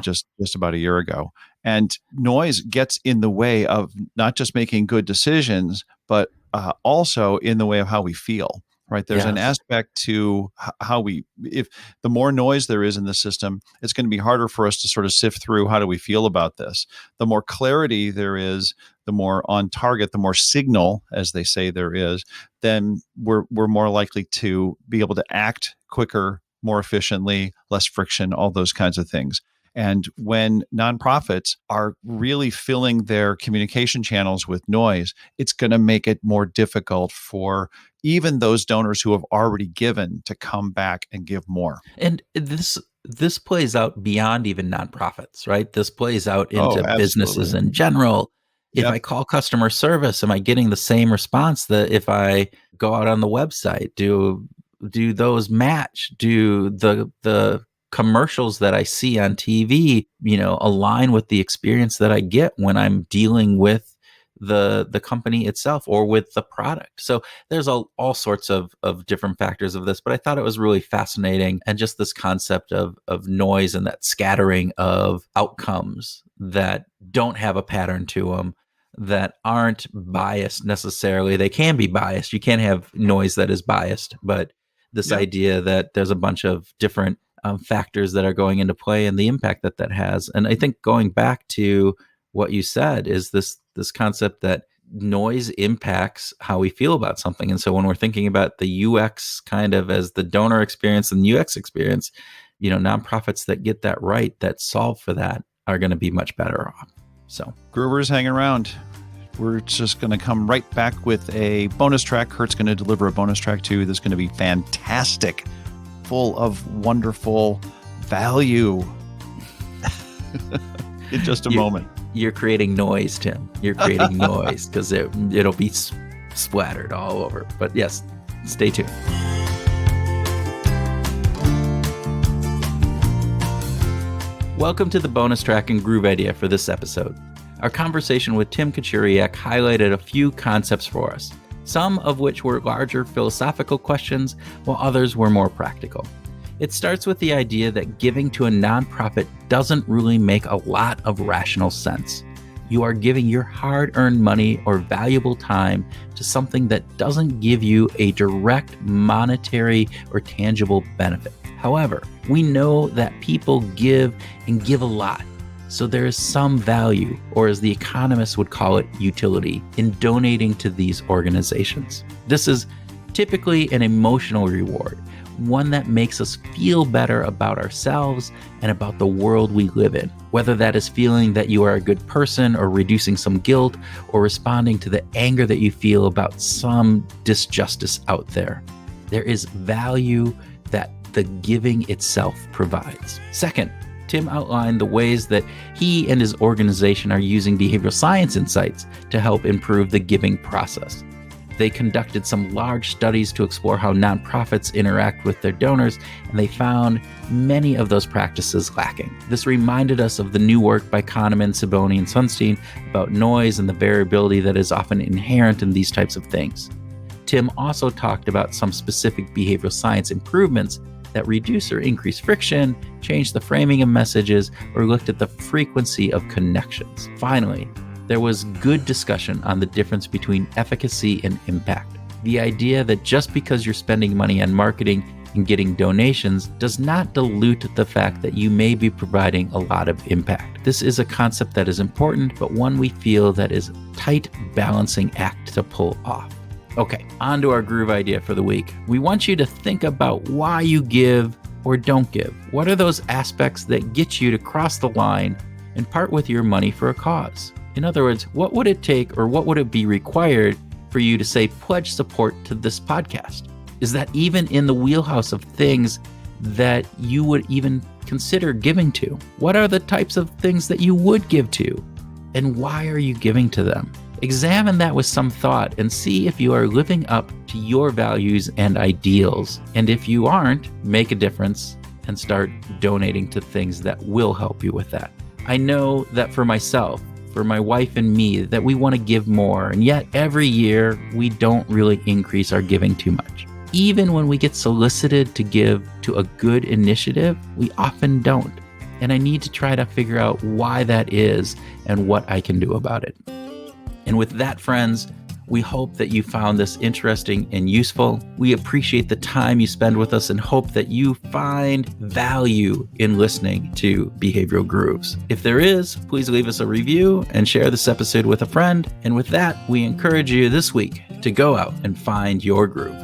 just about a year ago. And noise gets in the way of not just making good decisions, but also in the way of how we feel, right? There's an aspect to how if the more noise there is in the system, it's going to be harder for us to sort of sift through how do we feel about this. The more clarity there is, the more on target, the more signal, as they say there is, then we're more likely to be able to act quicker, more efficiently, less friction, all those kinds of things. And when nonprofits are really filling their communication channels with noise, it's going to make it more difficult for even those donors who have already given to come back and give more. And this plays out beyond even nonprofits, right? This plays out into businesses in general. If I call customer service, am I getting the same response that if I go out on the website? Do those match? Do the commercials that I see on TV, align with the experience that I get when I'm dealing with the company itself or with the product? So there's all sorts of different factors of this, but I thought it was really fascinating. And just this concept of noise and that scattering of outcomes that don't have a pattern to them, that aren't biased necessarily. They can be biased. You can't have noise that is biased, but this idea that there's a bunch of different factors that are going into play and the impact that has. And I think going back to what you said is this concept that noise impacts how we feel about something. And so when we're thinking about the UX kind of as the donor experience and UX experience, nonprofits that get that right, that solve for that, are going to be much better off. So Groover's hanging around. We're just going to come right back with a bonus track. Kurt's going to deliver a bonus track too. This is going to be fantastic, full of wonderful value. In just a moment. You're creating noise, Tim. You're creating noise because it'll be splattered all over. But yes, stay tuned. Welcome to the bonus track and groove idea for this episode. Our conversation with Tim Kachuriak highlighted a few concepts for us, some of which were larger philosophical questions, while others were more practical. It starts with the idea that giving to a nonprofit doesn't really make a lot of rational sense. You are giving your hard-earned money or valuable time to something that doesn't give you a direct monetary or tangible benefit. However, we know that people give and give a lot. So there is some value, or as the economists would call it, utility, in donating to these organizations. This is typically an emotional reward, one that makes us feel better about ourselves and about the world we live in, whether that is feeling that you are a good person or reducing some guilt or responding to the anger that you feel about some disjustice out there. There is value that the giving itself provides. Second, Tim outlined the ways that he and his organization are using behavioral science insights to help improve the giving process. They conducted some large studies to explore how nonprofits interact with their donors, and they found many of those practices lacking. This reminded us of the new work by Kahneman, Siboni, and Sunstein about noise and the variability that is often inherent in these types of things. Tim also talked about some specific behavioral science improvements that reduce or increase friction, change the framing of messages, or looked at the frequency of connections. Finally, there was good discussion on the difference between efficacy and impact. The idea that just because you're spending money on marketing and getting donations does not dilute the fact that you may be providing a lot of impact. This is a concept that is important, but one we feel that is a tight balancing act to pull off. Okay, on to our groove idea for the week. We want you to think about why you give or don't give. What are those aspects that get you to cross the line and part with your money for a cause? In other words, what would it take or what would it be required for you to say pledge support to this podcast? Is that even in the wheelhouse of things that you would even consider giving to? What are the types of things that you would give to? And why are you giving to them? Examine that with some thought and see if you are living up to your values and ideals. And if you aren't, make a difference and start donating to things that will help you with that. I know that for myself, for my wife and me, that we want to give more, and yet every year we don't really increase our giving too much. Even when we get solicited to give to a good initiative, we often don't. And I need to try to figure out why that is and what I can do about it. And with that, friends, we hope that you found this interesting and useful. We appreciate the time you spend with us and hope that you find value in listening to Behavioral Grooves. If there is, please leave us a review and share this episode with a friend. And with that, we encourage you this week to go out and find your groove.